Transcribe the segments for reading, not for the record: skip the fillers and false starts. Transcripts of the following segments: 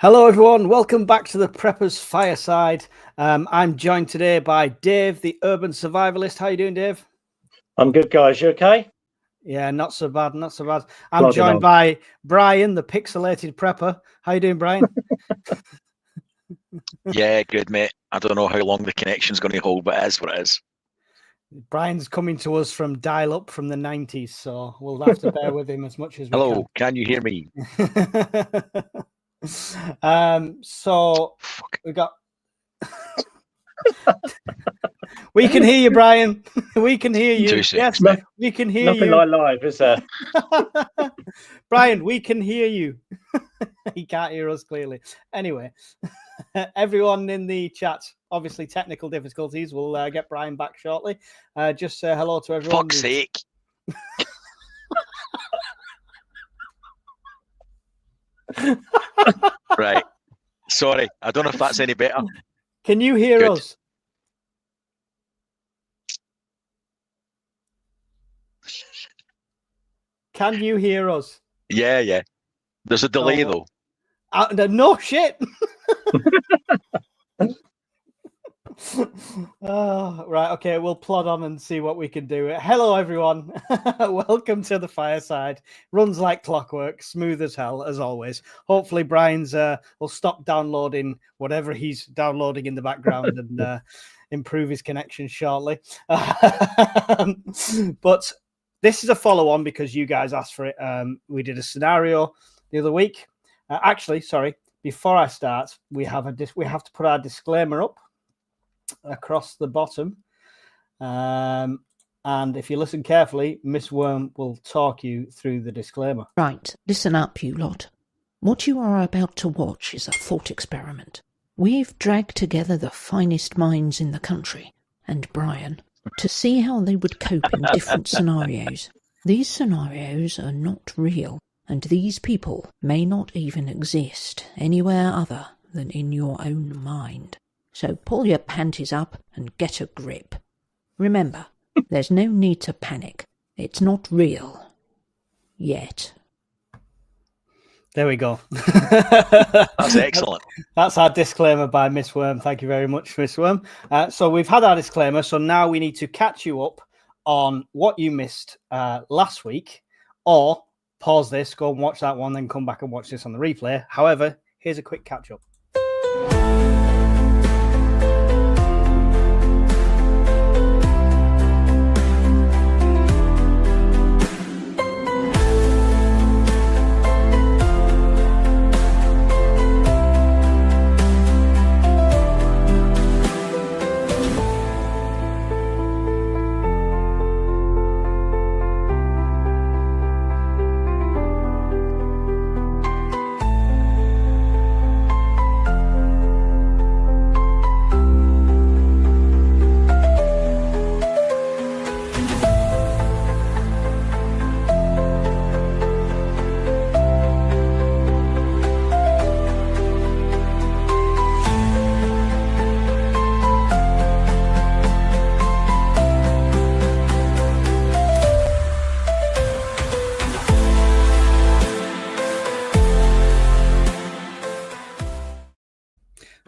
Hello, everyone. Welcome back to the Preppers Fireside. I'm joined today by Dave, the urban survivalist. How you doing, Dave? I'm good, guys. You okay? Yeah, not so bad, not so bad. I'm joined by Brian, the pixelated prepper. How you doing, Brian? Yeah, good, mate. I don't know how long the connection's going to hold, but it is what it is. Brian's coming to us from dial-up from the 90s, so we'll have to bear with him as much as we Hello, can you hear me? So we got we can hear you, Brian. We can hear you. Yes, we can hear you. Nothing like live, is there? Brian, we can hear you. He can't hear us clearly. Anyway, everyone in the chat, obviously technical difficulties. We'll get Brian back shortly. Just say hello to everyone. Fuck's sake. Right. Sorry, I don't know if that's any better. Can you hear us? Can you hear us? Yeah. There's a delay though. No shit. Right, okay, we'll plod on and see what we can do. Hello, everyone. Welcome to the Fireside. Runs like clockwork, smooth as hell, as always. Hopefully, Brian's will stop downloading whatever he's downloading in the background and improve his connection shortly. But this is a follow-on because you guys asked for it. We did a scenario the other week. Actually, sorry, before I start, we have to put our disclaimer up across the bottom, and if you listen carefully, Miss Worm will talk you through the disclaimer. Right, listen up, you lot. What you are about to watch is a thought experiment. We've dragged together the finest minds in the country, and Brian, to see how they would cope in different scenarios. These scenarios are not real, and these people may not even exist anywhere other than in your own mind. So pull your panties up and get a grip. Remember, there's no need to panic. It's not real. Yet. There we go. That's excellent. That's our disclaimer by Miss Worm. Thank you very much, Miss Worm. So we've had our disclaimer, so now we need to catch you up on what you missed last week, or pause this, go and watch that one, then come back and watch this on the replay. However, here's a quick catch-up.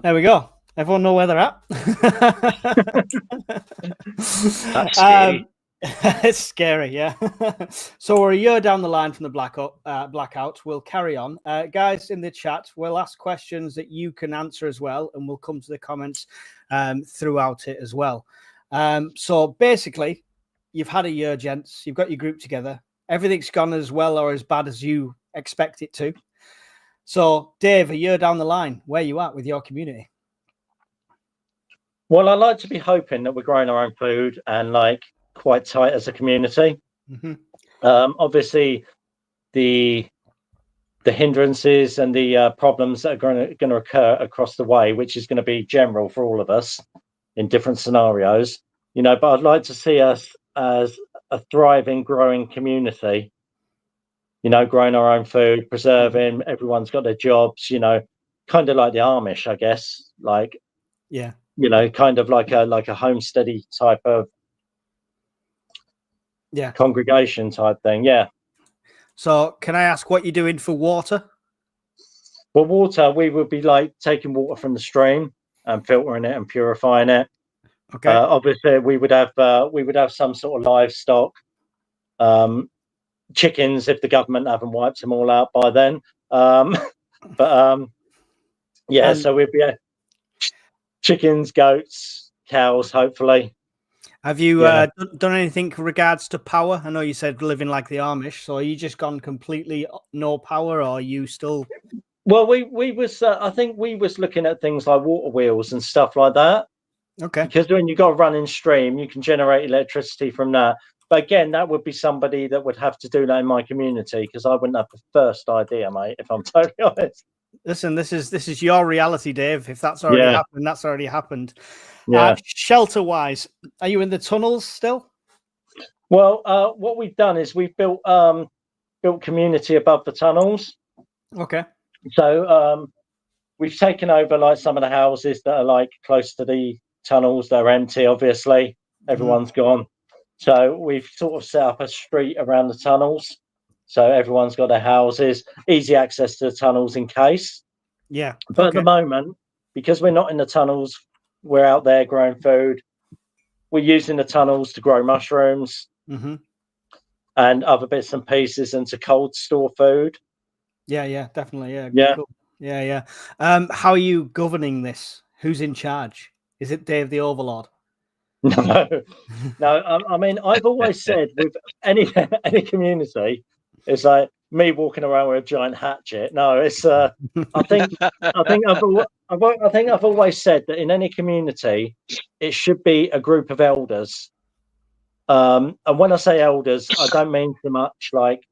There we go. Everyone know where they're at. That's scary. It's scary, yeah. So we're a year down the line from the blackout. We'll carry on. Guys in the chat, we'll ask questions that you can answer as well, and we'll come to the comments throughout it as well. So basically, you've had a year, gents. You've got your group together. Everything's gone as well or as bad as you expect it to. So, Dave, a year down the line, where are you at with your community? Well, I like to be hoping that we're growing our own food and like quite tight as a community. Mm-hmm. Obviously, the hindrances and the problems that are going to occur across the way, which is going to be general for all of us in different scenarios, you know. But I'd like to see us as a thriving, growing community. You know, growing our own food, preserving. Everyone's got their jobs. You know, kind of like the Amish, I guess. Like, yeah, you know, kind of like a homesteady type of congregation type thing. Yeah. So can I ask what you're doing for water? Well, water, we would be like taking water from the stream and filtering it and purifying it. Okay. Obviously, we would have some sort of livestock, chickens if the government haven't wiped them all out by then. Yeah. So we'd be chickens, goats, cows, hopefully. Have you done anything in regards to power? I know you said living like the Amish, so are you just gone completely no power, or are you still? Well, we was I think we was looking at things like water wheels and stuff like that. Okay. Because when you got a running stream, you can generate electricity from that. But again, that would be somebody that would have to do that in my community, because I wouldn't have the first idea, mate, if I'm totally honest. Listen, this is your reality, Dave. If that's already happened, that's already happened. Yeah. Shelter-wise, are you in the tunnels still? Well, what we've done is we've built community above the tunnels. Okay. So we've taken over like some of the houses that are like close to the tunnels. They're empty, obviously. Everyone's gone. So we've sort of set up a street around the tunnels. So everyone's got their houses, easy access to the tunnels in case. Yeah. But at the moment, because we're not in the tunnels, we're out there growing food. We're using the tunnels to grow mushrooms and other bits and pieces, and to cold store food. Yeah, definitely. Yeah. Cool. Yeah. How are you governing this? Who's in charge? Is it Dave the Overlord? No. I mean, I've always said with any community, it's like me walking around with a giant hatchet. No, it's I think I've always said that in any community, it should be a group of elders. And when I say elders, I don't mean so much like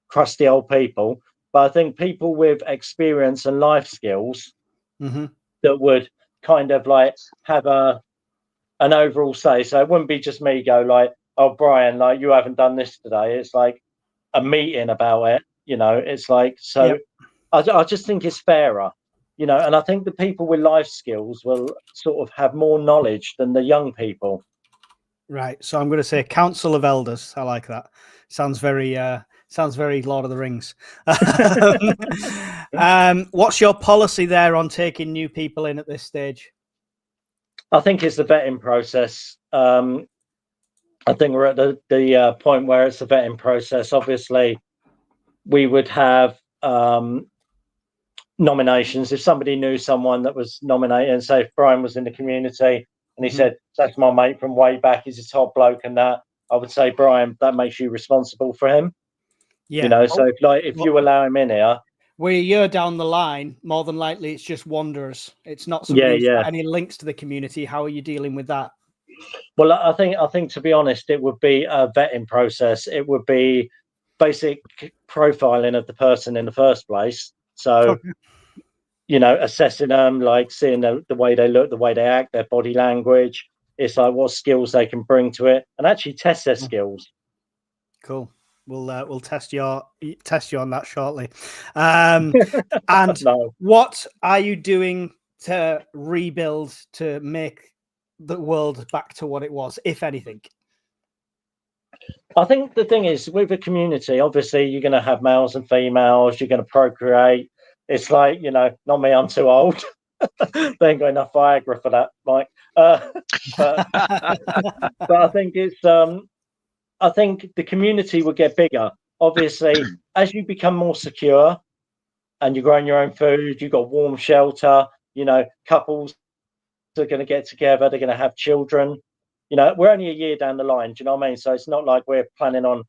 crusty old people, but I think people with experience and life skills that would kind of like have an overall say. So it wouldn't be just me go like, oh, Brian, like you haven't done this today. It's like a meeting about it, you know. It's like, so I just think it's fairer, you know, and I think the people with life skills will sort of have more knowledge than the young people. Right. So I'm going to say Council of Elders. I like that. Sounds very Lord of the Rings. What's your policy there on taking new people in at this stage? I think it's the vetting process. I think we're at the point where it's the vetting process. Obviously, we would have nominations. If somebody knew someone that was nominated, and say if Brian was in the community and he said, that's my mate from way back, he's a top bloke and that, I would say, Brian, that makes you responsible for him. Yeah. You know, so if you allow him in here, we're a year down the line, more than likely it's just wanderers. It's not somebody who's got any links to the community. How are you dealing with that? Well, I think to be honest, it would be a vetting process. It would be basic profiling of the person in the first place. So, you know, assessing them, like seeing the way they look, the way they act, their body language. It's like what skills they can bring to it, and actually test their skills. Cool. We'll test you on that shortly. And what are you doing to rebuild, to make the world back to what it was, if anything? I think the thing is, with a community, obviously you're going to have males and females. You're going to procreate. It's like, you know, not me. I'm too old. They ain't got enough Viagra for that, Mike. But I think it's I think the community would get bigger. Obviously, as you become more secure and you're growing your own food, you've got warm shelter, you know, couples are going to get together, they're going to have children. You know, we're only a year down the line, do you know what I mean? So it's not like we're planning on,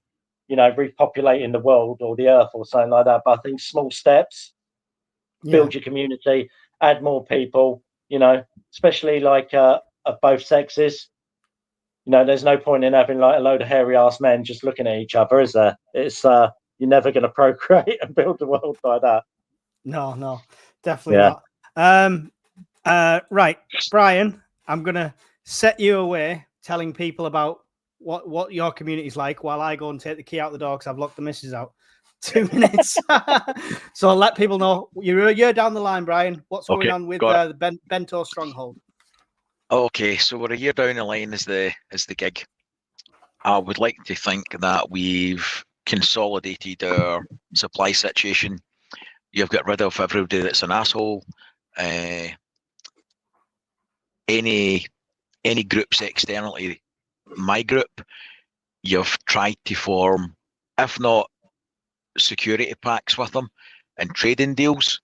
you know, repopulating the world or the earth or something like that. But I think small steps, build your community, add more people, you know, especially like of both sexes. You know, there's no point in having like a load of hairy ass men just looking at each other, is there? It's you're never going to procreate and build the world like that. No, definitely not. Right, Brian, I'm gonna set you away telling people about what your community's like while I go and take the key out the door because I've locked the missus out. 2 minutes. So I'll let people know you're down the line, Brian. What's going on with the Bento Stronghold? Okay, so we're a year down the line as the gig. I would like to think that we've consolidated our supply situation. You've got rid of everybody that's an asshole. Any groups externally, my group, you've tried to form, if not security packs with them and trading deals,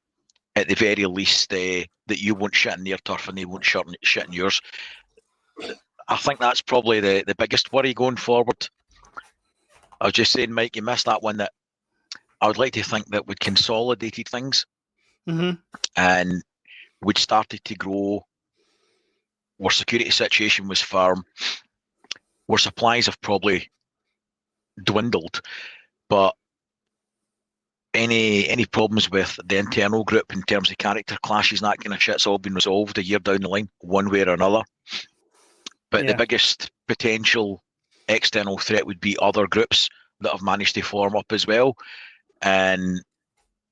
at the very least, that you won't shit in their turf and they won't shit in yours. I think that's probably the biggest worry going forward. I was just saying, Mike, you missed that one, that I would like to think that we consolidated things and we'd started to grow. Our security situation was firm. Our supplies have probably dwindled, but any problems with the internal group in terms of character clashes and that kind of shit's all been resolved a year down the line, one way or another. But the biggest potential external threat would be other groups that have managed to form up as well, and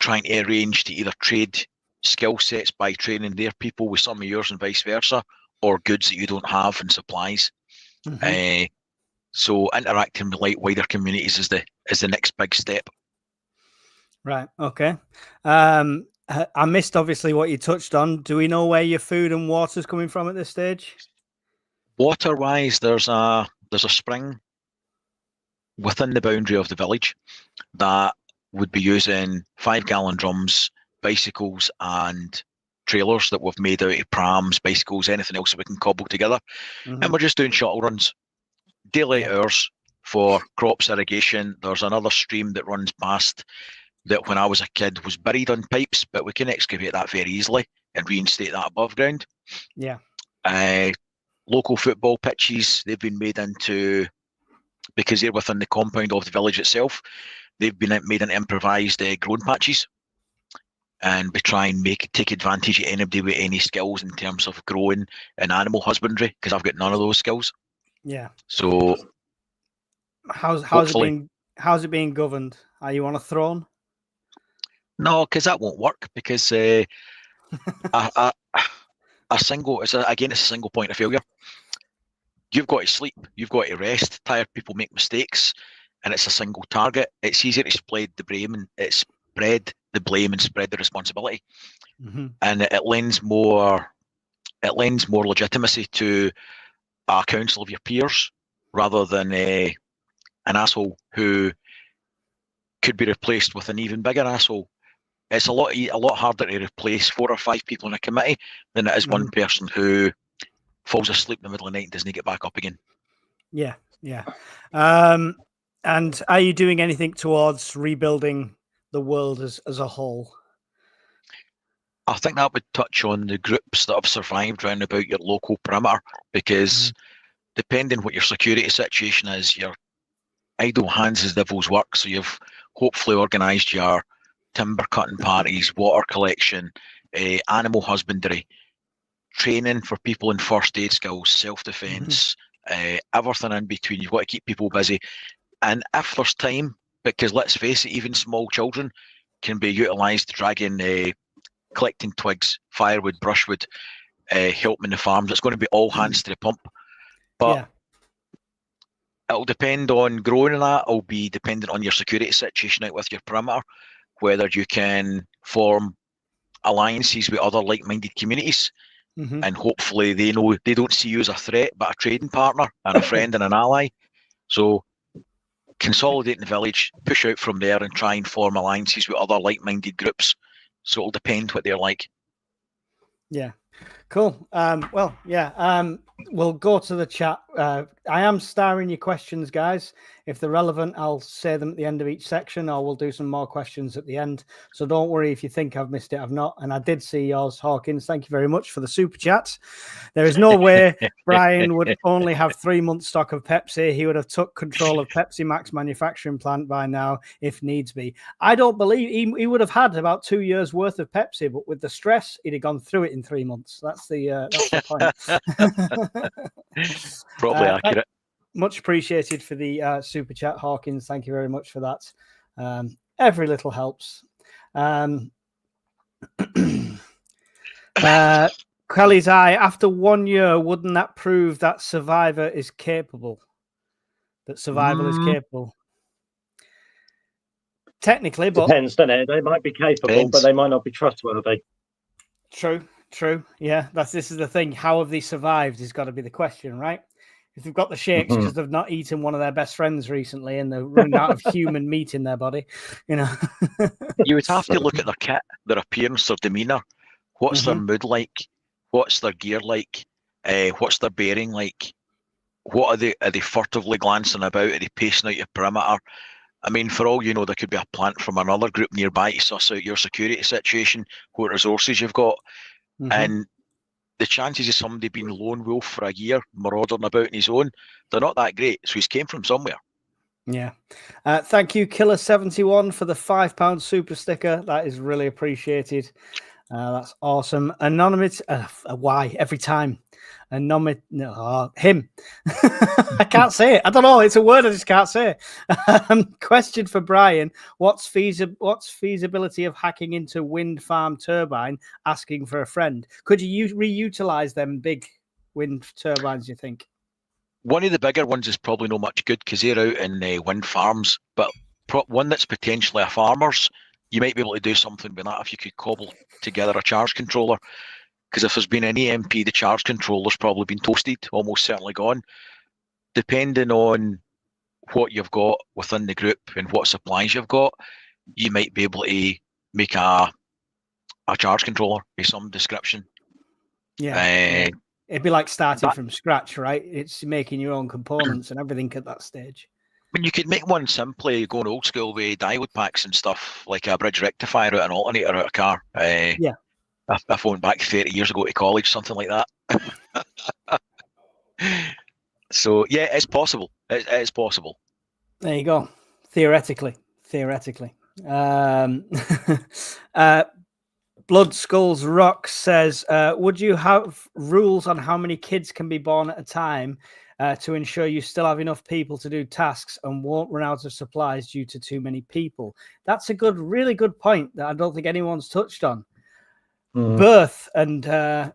trying to arrange to either trade skill sets by training their people with some of yours and vice versa, or goods that you don't have and supplies. So interacting with like wider communities is the next big step. Right. Okay. I missed obviously what you touched on. Do we know where your food and water is coming from at this stage? Water-wise, there's a spring within the boundary of the village that would be using 5-gallon drums, bicycles, and trailers that we've made out of prams, bicycles, anything else that we can cobble together. And we're just doing shuttle runs, daylight hours for crops irrigation. There's another stream that runs past that when I was a kid was buried on pipes, but we can excavate that very easily and reinstate that above ground. Yeah. Local football pitches, they've been made into, because they're within the compound of the village itself, they've been made into improvised growing patches. And we try and take advantage of anybody with any skills in terms of growing and animal husbandry, because I've got none of those skills. Yeah. So how's it being governed? Are you on a throne? No, because that won't work, because it's a single point of failure. You've got to sleep, you've got to rest. Tired people make mistakes, and it's a single target. It's easier to spread the blame and spread the responsibility, and it lends more legitimacy to a council of your peers rather than an asshole who could be replaced with an even bigger asshole. It's a lot harder to replace 4 or 5 people in a committee than it is one person who falls asleep in the middle of the night and doesn't get back up again. Yeah. And are you doing anything towards rebuilding the world as a whole? I think that would touch on the groups that have survived round about your local perimeter, because depending what your security situation is, your idle hands is devil's work. So you've hopefully organised your timber cutting parties, water collection, animal husbandry, training for people in first aid skills, self-defence, everything in between. You've got to keep people busy. And if there's time, because let's face it, even small children can be utilised dragging, collecting twigs, firewood, brushwood, helping the farms. It's going to be all hands to the pump. But it'll depend on growing in that. It'll be dependent on your security situation out with your perimeter, whether you can form alliances with other like-minded communities, and hopefully they know they don't see you as a threat but a trading partner and a friend and an ally. So consolidate in the village, push out from there, and try and form alliances with other like-minded groups. So it'll depend what they're like. Yeah. Cool. We'll go to the chat. I am starring your questions, guys. If they're relevant, I'll say them at the end of each section, or we'll do some more questions at the end. So don't worry if you think I've missed it. I've not. And I did see yours, Hawkins. Thank you very much for the super chat. There is no way Brian would only have 3 months stock of Pepsi. He would have took control of Pepsi Max manufacturing plant by now, if needs be. I don't believe he would have had about 2 years worth of Pepsi, but with the stress, he'd have gone through it in 3 months. That's the point. Probably accurate. Much appreciated for the super chat, Hawkins. Thank you very much for that. Every little helps. Kelly's eye. After 1 year, wouldn't that prove that Survivor is capable? That survival is capable. Technically, but depends, doesn't it? They might be capable, but they might not be trustworthy. True. Yeah, this is the thing. How have they survived is got to be the question, right? If they've got the shakes because they've not eaten one of their best friends recently and they're running out of human meat in their body, you know. You would have to look at their kit, their appearance, their demeanour. What's their mood like? What's their gear like? What's their bearing like? What are they? Are they furtively glancing about? Are they pacing out your perimeter? I mean, for all you know, there could be a plant from another group nearby to suss out your security situation, what resources you've got, and the chances of somebody being lone wolf for a year, marauding about on his own, they're not that great. So he's came from somewhere. Yeah. Thank you, Killer71, for the £5 super sticker. That is really appreciated. That's awesome. Anonymous. Why? Every time. Him. I can't say it. I don't know. It's a word I just can't say. Question for Brian. What's feasibility of hacking into wind farm turbine, asking for a friend? Could you reutilize them big wind turbines, you think? One of the bigger ones is probably not much good because they're out in wind farms, but one that's potentially a farmer's, you might be able to do something with that if you could cobble together a charge controller. Because if there's been an EMP, the charge controller's probably been toasted, almost certainly gone. Depending on what you've got within the group and what supplies you've got, you might be able to make a charge controller of some description. Yeah. It'd be like starting from scratch, right? It's making your own components and everything at that stage. I mean, you could make one simply going old school with diode packs and stuff, like a bridge rectifier out an alternator out a car. Yeah. I went back 30 years ago to college, something like that. So, yeah, it's possible. It's possible. There you go. Theoretically. Blood Skulls Rock says, would you have rules on how many kids can be born at a time to ensure you still have enough people to do tasks and won't run out of supplies due to too many people? That's a really good point that I don't think anyone's touched on. Birth and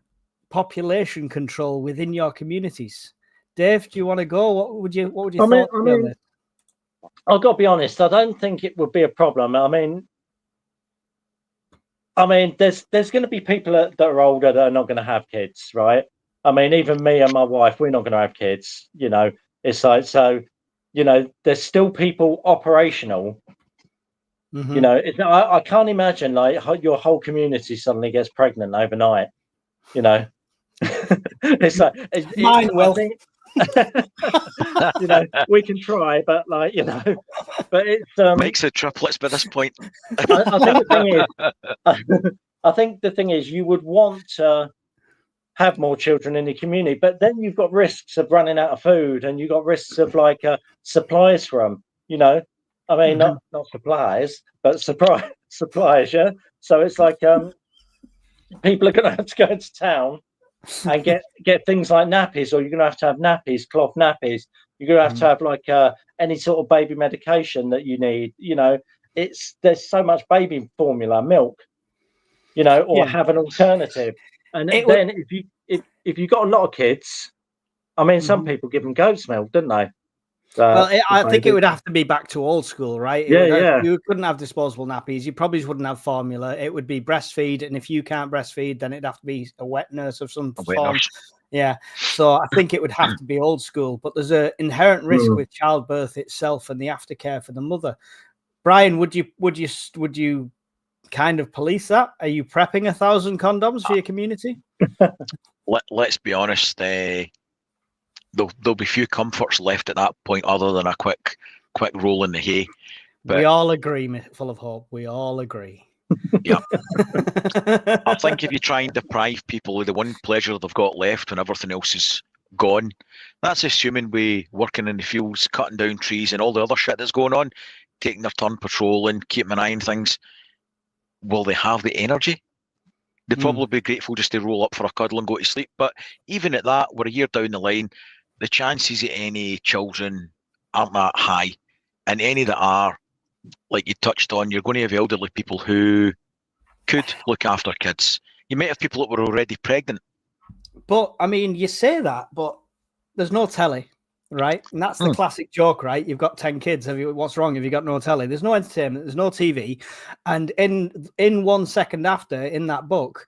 population control within your communities. Dave, do you want to go? What would you thought on this? I've got to be honest. I don't think it would be a problem. I mean, there's going to be people that are older that are not going to have kids, right? I mean, even me and my wife, we're not going to have kids. You know, it's like, so, you know, there's still people operational. You know, I can't imagine like your whole community suddenly gets pregnant overnight. You know, it's like mine will. You know, we can try, but like, you know, but it's makes it triplets by this point. I think the thing is, you would want to have more children in the community, but then you've got risks of running out of food, and you've got risks of like supplies from, you know. I mean, not supplies, but supplies, yeah. So it's like people are going to have to go into town and get things like nappies, or you're going to have nappies, cloth nappies. You're going to have like any sort of baby medication that you need. You know, there's so much baby formula, milk, you know, or have an alternative. And then if you got a lot of kids, I mean, some people give them goat's milk, don't they? I think it would have to be back to old school, right? Yeah. You couldn't have disposable nappies. You probably wouldn't have formula. It would be breastfeed, and if you can't breastfeed, then it'd have to be a wet nurse of some form. Yeah. So I think it would have to be old school, but there's an inherent risk with childbirth itself and the aftercare for the mother. Brian, would you kind of police that? Are you prepping 1,000 condoms for your community? Let's be honest. There'll be few comforts left at that point other than a quick roll in the hay. But we all agree, Full of Hope. We all agree. Yeah. I think if you try and deprive people of the one pleasure they've got left when everything else is gone, that's assuming we working in the fields, cutting down trees and all the other shit that's going on, taking their turn patrolling, keeping an eye on things. Will they have the energy? They'd probably be grateful just to roll up for a cuddle and go to sleep. But even at that, we're a year down the line, the chances of any children aren't that high. And any that are, like you touched on, you're going to have elderly people who could look after kids. You might have people that were already pregnant. But, I mean, you say that, but there's no telly, right? And that's the classic joke, right? You've got 10 kids. What's wrong? Have you got no telly? There's no entertainment. There's no TV. And in 1 second after, in that book,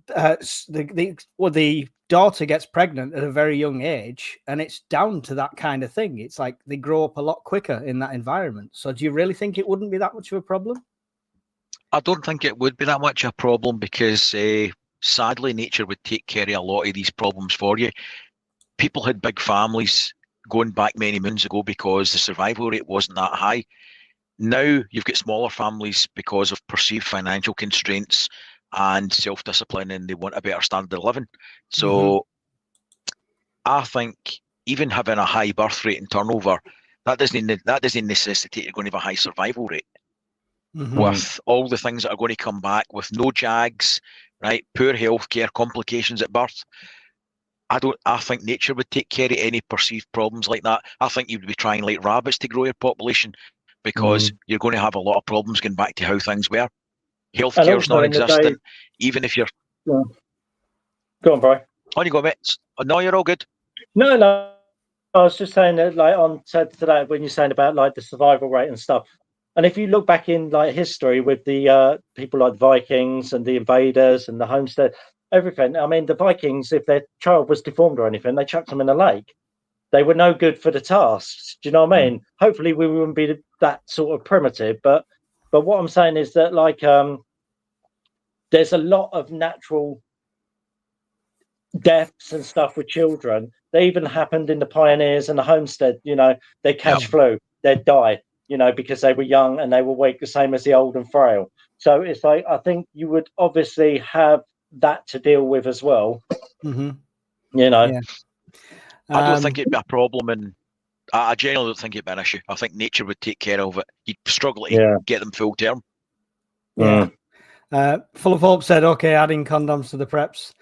the daughter gets pregnant at a very young age, and it's down to that kind of thing. It's like they grow up a lot quicker in that environment. So do you really think it wouldn't be that much of a problem? I don't think it would be that much a problem because sadly nature would take care of a lot of these problems for you. People had big families going back many moons ago because the survival rate wasn't that high. Now you've got smaller families because of perceived financial constraints and self-discipline, and they want a better standard of living. So I think even having a high birth rate and turnover, that doesn't necessitate you're going to have a high survival rate. With all the things that are going to come back, with no JAGs, right? Poor healthcare, complications at birth. I think nature would take care of any perceived problems like that. I think you'd be trying like rabbits to grow your population because you're going to have a lot of problems going back to how things were. Healthcare's non-existent, even if you're... Yeah. Go on, Brian. On you go, mate. No, you're all good. No. I was just saying that, like, on today, when you're saying about like the survival rate and stuff, and if you look back in like history with the people like the Vikings and the invaders and the homestead, everything. I mean, the Vikings, if their child was deformed or anything, they chucked them in a lake. They were no good for the tasks. Do you know what I mean? Hopefully, we wouldn't be that sort of primitive. But what I'm saying is that like there's a lot of natural deaths and stuff with children. They even happened in the pioneers and the homestead. You know, they catch flu, they'd die. You know, because they were young and they were weak, the same as the old and frail. So it's like, I think you would obviously have that to deal with as well. You know, I don't think it'd be a problem, and I genuinely don't think it'd be an issue. I think nature would take care of it. You'd struggle to get them full term. Full of Hope said, okay, adding condoms to the preps.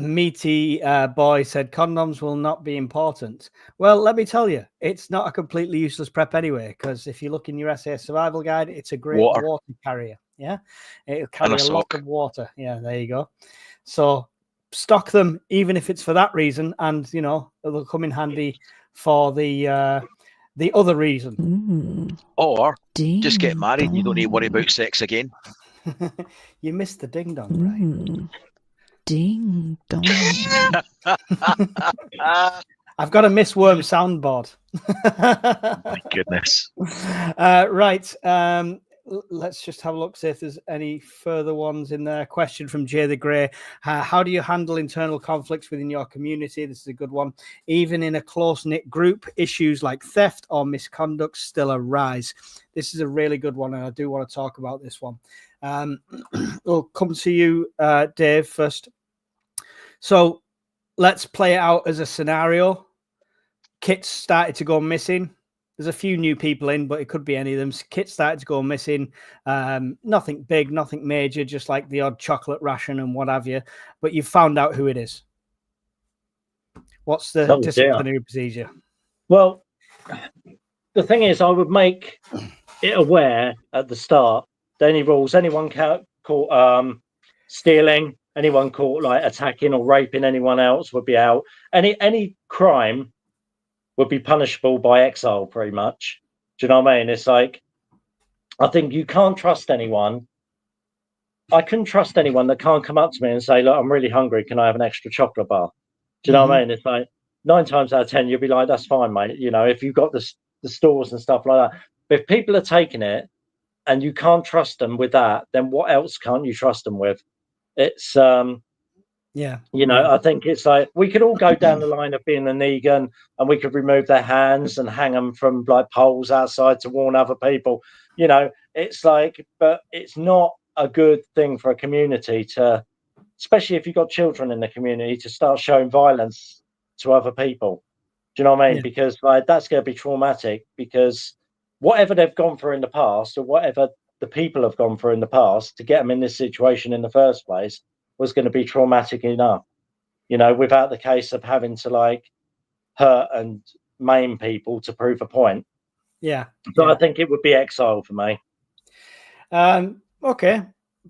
Meaty Boy said, condoms will not be important. Well, let me tell you, it's not a completely useless prep anyway, because if you look in your SAS survival guide, it's a great water carrier. Yeah, it'll carry a lot of water. Yeah, there you go. So stock them, even if it's for that reason, and you know it'll come in handy for the other reason. Or just get married and you don't need to worry about sex again. You missed the ding dong, right? Ding dong. I've got a Miss Worm soundboard. My goodness. Right. Let's just have a look, see if there's any further ones in there. Question from Jay the Grey. How do you handle internal conflicts within your community? This is a good one. Even in a close-knit group, issues like theft or misconduct still arise. This is a really good one, and I do want to talk about this one. We'll come to you, Dave, first. So let's play it out as a scenario. Kits started to go missing. There's a few new people in, but it could be any of them. Kits started to go missing. Nothing big, nothing major, just like the odd chocolate ration and what have you. But you've found out who it is. What's the disciplinary procedure? Well, the thing is, I would make it aware at the start. Any rules, anyone caught stealing, anyone caught like attacking or raping anyone else would be out. Any crime would be punishable by exile, pretty much. Do you know what I mean? It's like, I think you can't trust anyone. I couldn't trust anyone that can't come up to me and say, look, I'm really hungry. Can I have an extra chocolate bar? Do you know what I mean? It's like 9 times out of 10, you'll be like, that's fine, mate. You know, if you've got the stores and stuff like that. But if people are taking it and you can't trust them with that, then what else can't you trust them with? It's you know, I think it's like we could all go down the line of being a Negan, and we could remove their hands and hang them from like poles outside to warn other people. You know, it's like, but it's not a good thing for a community to, especially if you've got children in the community, to start showing violence to other people. Do you know what I mean? Yeah. Because like that's going to be traumatic, because whatever they've gone through in the past, or whatever the people have gone through in the past to get them in this situation in the first place, was going to be traumatic enough, you know, without the case of having to like hurt and maim people to prove a point. Yeah. So I think it would be exile for me. Okay.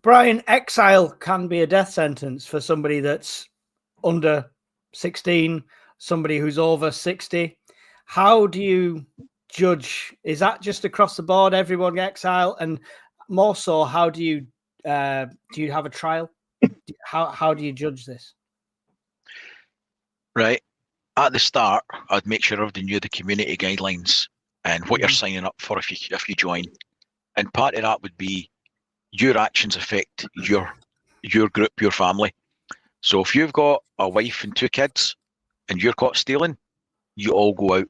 Brian, exile can be a death sentence for somebody that's under 16, somebody who's over 60. How do you judge? Is that just across the board, everyone exile? And more so, how do you have a trial? How do you judge this? Right. At the start, I'd make sure everybody knew the community guidelines and what you're signing up for if you join. And part of that would be your actions affect your group, your family. So if you've got a wife and 2 kids and you're caught stealing, you all go out.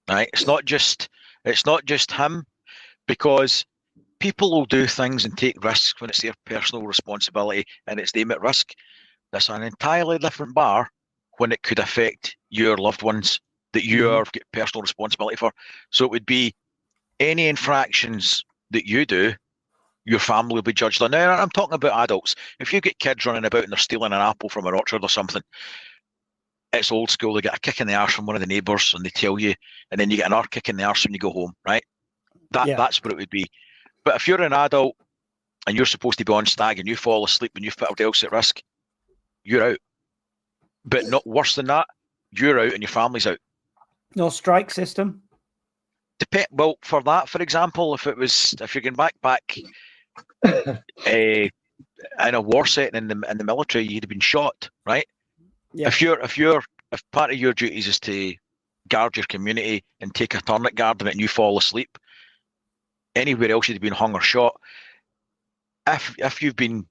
Right? It's not just him, because people will do things and take risks when it's their personal responsibility and it's them at risk. That's an entirely different bar when it could affect your loved ones that you've got personal responsibility for. So it would be any infractions that you do, your family will be judged on. Now, I'm talking about adults. If you get kids running about and they're stealing an apple from an orchard or something, it's old school. They get a kick in the arse from one of the neighbours and they tell you, and then you get another kick in the arse when you go home, right? That's what it would be. But if you're an adult and you're supposed to be on stag and you fall asleep and you've put everybody else at risk, you're out. But not worse than that, you're out and your family's out. No strike system? Well, for that, for example, if you're going back in a war setting in the military, you'd have been shot, right? Yeah. If part of your duties is to guard your community and take a turn at guarding it and you fall asleep, anywhere else you'd have been hung or shot. If you've been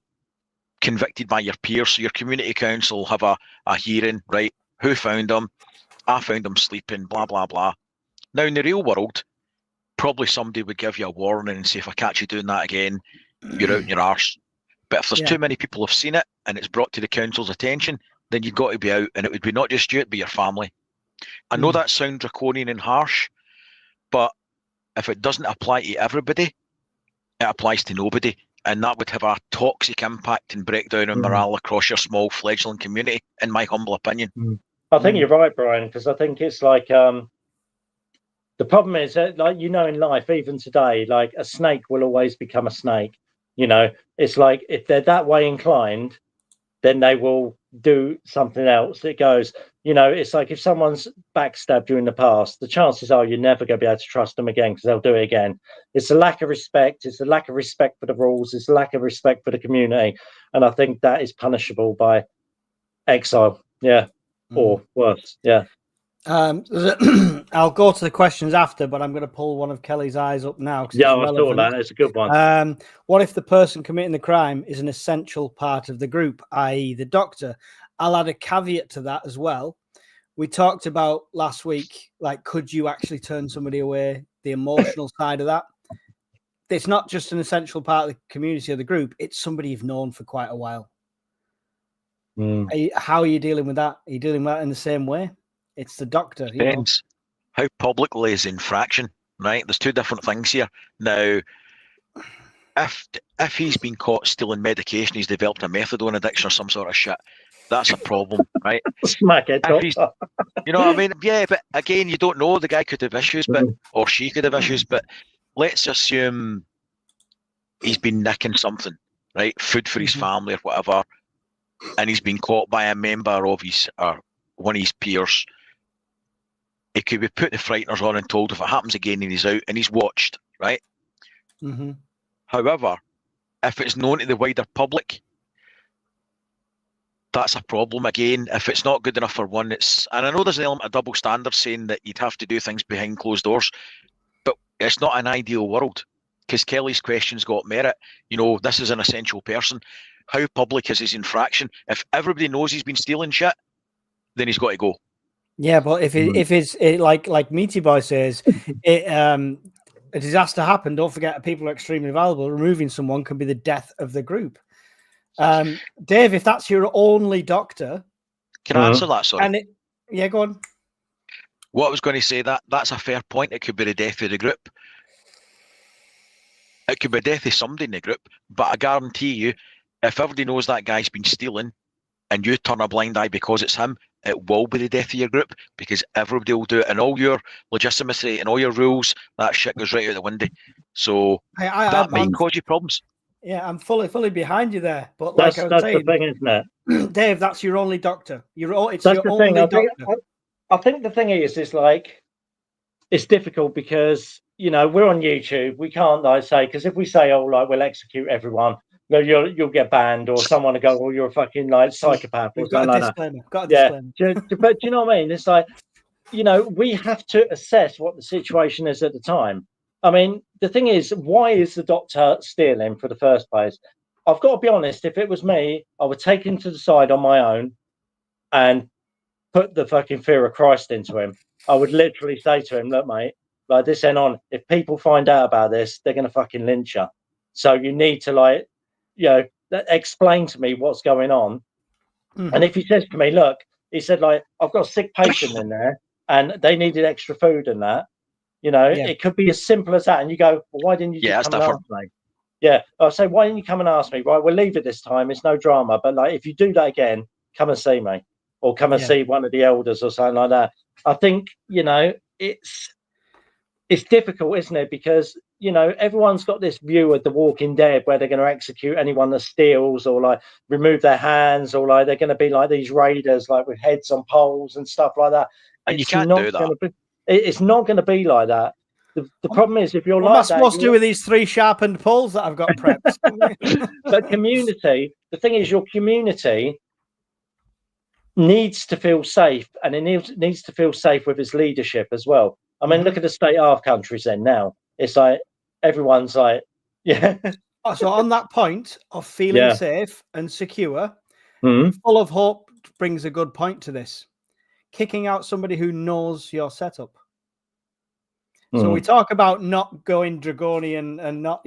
convicted by your peers, so your community council have a hearing, right? Who found them? I found them sleeping, blah, blah, blah. Now, in the real world, probably somebody would give you a warning and say, if I catch you doing that again, you're out in your arse. But if there's too many people have seen it and it's brought to the council's attention, then you've got to be out, and it would be not just you, it'd be your family. I know that sounds draconian and harsh, but if it doesn't apply to everybody, it applies to nobody. And that would have a toxic impact and breakdown in morale across your small fledgling community, in my humble opinion. I think you're right, Brian, because I think it's like the problem is that, like, you know, in life, even today, like a snake will always become a snake. You know, it's like if they're that way inclined, then they will do something else. It goes, you know, it's like if someone's backstabbed you in the past, the chances are you're never going to be able to trust them again because they'll do it again. It's a lack of respect. It's a lack of respect for the rules. It's a lack of respect for the community. And I think that is punishable by exile. Yeah. Or worse. Yeah. I'll go to the questions after, but I'm going to pull one of Kelly's eyes up now. Yeah, I saw that. It's a good one. What if the person committing the crime is an essential part of the group, i.e. the doctor? I'll add a caveat to that as well. We talked about last week, like, could you actually turn somebody away? The emotional side of that. It's not just an essential part of the community or the group. It's somebody you've known for quite a while. How are you dealing with that? Are you dealing with that in the same way? It's the doctor. Depends. How publicly is infraction, right? There's 2 different things here. Now, if he's been caught stealing medication, he's developed a methadone addiction or some sort of shit, that's a problem, right? Smack it, doctor. You know what I mean? Yeah, but again, you don't know. The guy could have issues, or she could have issues, but let's assume he's been nicking something, right? Food for his family or whatever, and he's been caught by a member of his, or one of his peers. He could be put the frighteners on and told if it happens again and he's out and he's watched, right? However, if it's known to the wider public, that's a problem again. If it's not good enough for one, and I know there's an element of double standard saying that you'd have to do things behind closed doors, but it's not an ideal world, because Kelly's question's got merit. This is an essential person. How public is his infraction? If everybody knows he's been stealing shit, then he's got to go. Yeah, but if it's like Meaty Boy says, a disaster happened. Don't forget, people are extremely valuable. Removing someone can be the death of the group. Dave, if that's your only doctor, can I answer that? Sorry. Yeah, go on. What I was going to say, that's a fair point. It could be the death of the group. It could be the death of somebody in the group, but I guarantee you, if everybody knows that guy's been stealing and you turn a blind eye because it's him, it will be the death of your group, because everybody will do it, and all your legitimacy and all your rules, that shit goes right out the window. So that might cause you problems. Yeah, I'm fully behind you there. But that's the thing, isn't it? Dave, that's your only doctor. It's that's your the only thing. doctor. I think the thing is like, it's difficult because, we're on YouTube. We can't say, because if we say, we'll execute everyone, you'll get banned, or someone will go, you're a fucking psychopath. We've got a disclaimer. But do you know what I mean? It's like, we have to assess what the situation is at the time. I mean, the thing is, why is the doctor stealing for the first place? I've got to be honest, if it was me, I would take him to the side on my own and put the fucking fear of Christ into him. I would literally say to him, look, mate, like, this ain't on. If people find out about this, they're going to fucking lynch you. So you need to, explain to me what's going on. Mm-hmm. And if he says to me, look, he said, I've got a sick patient in there and they needed extra food and that, it could be as simple as that. And you go, well, why didn't you just come and ask me? Yeah, I'll say, why didn't you come and ask me? Right, we'll leave it this time. It's no drama. But if you do that again, come and see me, or come and see one of the elders or something like that. I think, it's difficult, isn't it? Because, everyone's got this view of The Walking Dead where they're going to execute anyone that steals, or remove their hands, or they're going to be like these raiders, with heads on poles and stuff like that. And you can't do that. It's not going to be like that. The problem is, if you're what am I supposed to do with these 3 sharpened poles that I've got prepped? But community, the thing is, your community needs to feel safe, and it needs to feel safe with its leadership as well. I mean, look at the state of countries then now. It's like everyone's like, yeah. So on that point of feeling safe and secure, Full of Hope brings a good point to this. Kicking out somebody who knows your setup. So we talk about not going draconian and not,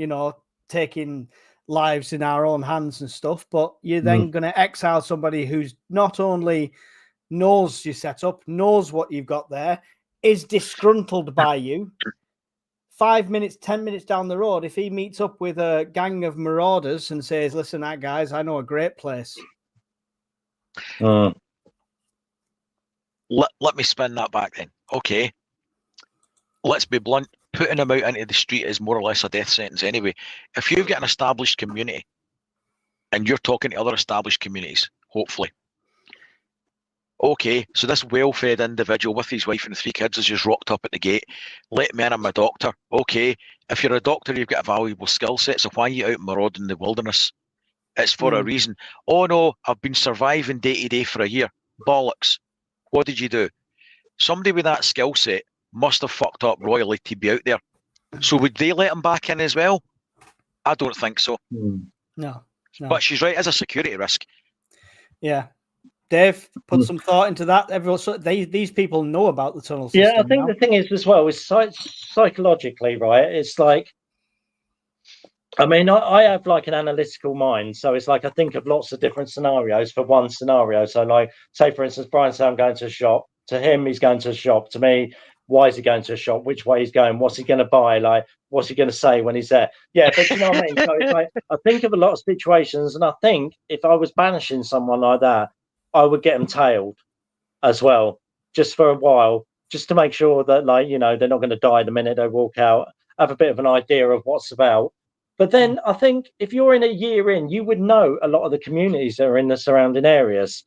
taking lives in our own hands and stuff, but you're then going to exile somebody who's not only knows your setup, knows what you've got there, is disgruntled by you. 5 minutes, 10 minutes down the road, if he meets up with a gang of marauders and says, listen, guys, I know a great place. Let me spin that back then. Okay. Let's be blunt. Putting them out into the street is more or less a death sentence anyway. If you've got an established community and you're talking to other established communities, hopefully. Okay, so this well-fed individual with his wife and 3 kids has just rocked up at the gate. Let me in, I'm a doctor. Okay, if you're a doctor, you've got a valuable skill set, so why are you out marauding the wilderness? It's for a reason. Oh no, I've been surviving day to day for a year. Bollocks. What did you do? Somebody with that skill set must have fucked up royally to be out there. So would they let him back in as well? I don't think so. No. But she's right, as a security risk. Yeah. Dave, put some thought into that. Everyone, these people know about the tunnel system. Yeah, I think the thing is as well, is psychologically, right? It's like, I mean, I have an analytical mind. So it's I think of lots of different scenarios for one scenario. So say, for instance, Brian said, I'm going to a shop. To him, he's going to a shop. To me, why is he going to a shop? Which way he's going? What's he going to buy? What's he going to say when he's there? Yeah, but you know what I mean? So it's I think of a lot of situations, and I think if I was banishing someone like that, I would get them tailed as well, just for a while, just to make sure that they're not going to die the minute they walk out, have a bit of an idea of what's about. But then I think if you're in a year in, you would know a lot of the communities that are in the surrounding areas.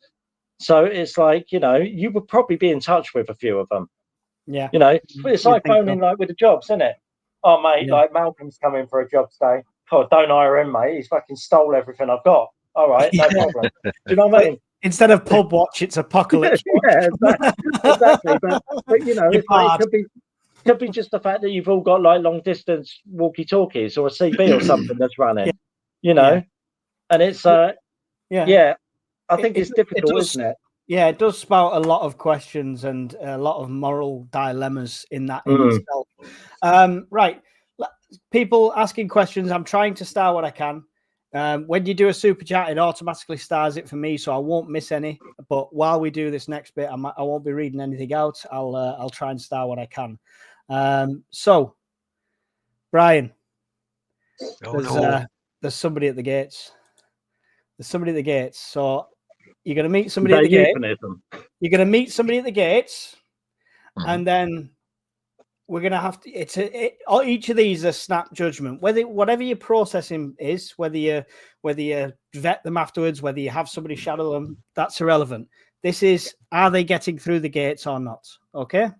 So it's you would probably be in touch with a few of them. Yeah. It's like phoning with the jobs, isn't it? Oh, mate, Malcolm's coming for a job today. God, don't hire him, mate. He's fucking stole everything I've got. All right, no problem. Do you know what I mean? Instead of pub watch, it's apocalypse watch. Yeah, exactly. But you know, You're it's like, bad. could be just the fact that you've all got like long distance walkie talkies or a CB or something that's running. Yeah. You know, Yeah. and it's Yeah. I think it's difficult, does, isn't it? Yeah, it does spout a lot of questions and a lot of moral dilemmas in that in Mm. itself. Right. People asking questions. I'm trying to star what I can. When you do a super chat, it automatically stars it for me, so I won't miss any. But while we do this next bit, I won't be reading anything out. I'll try and star what I can. So, Brian, there's somebody at the gates. There's somebody at the gates. So you're going to meet somebody at the gate. You're going to meet somebody at the gates, and then we're going to have to. Each of these are snap judgment. Whatever your processing is, whether you vet them afterwards, whether you have somebody shadow them, that's irrelevant. This is, are they getting through the gates or not? Okay.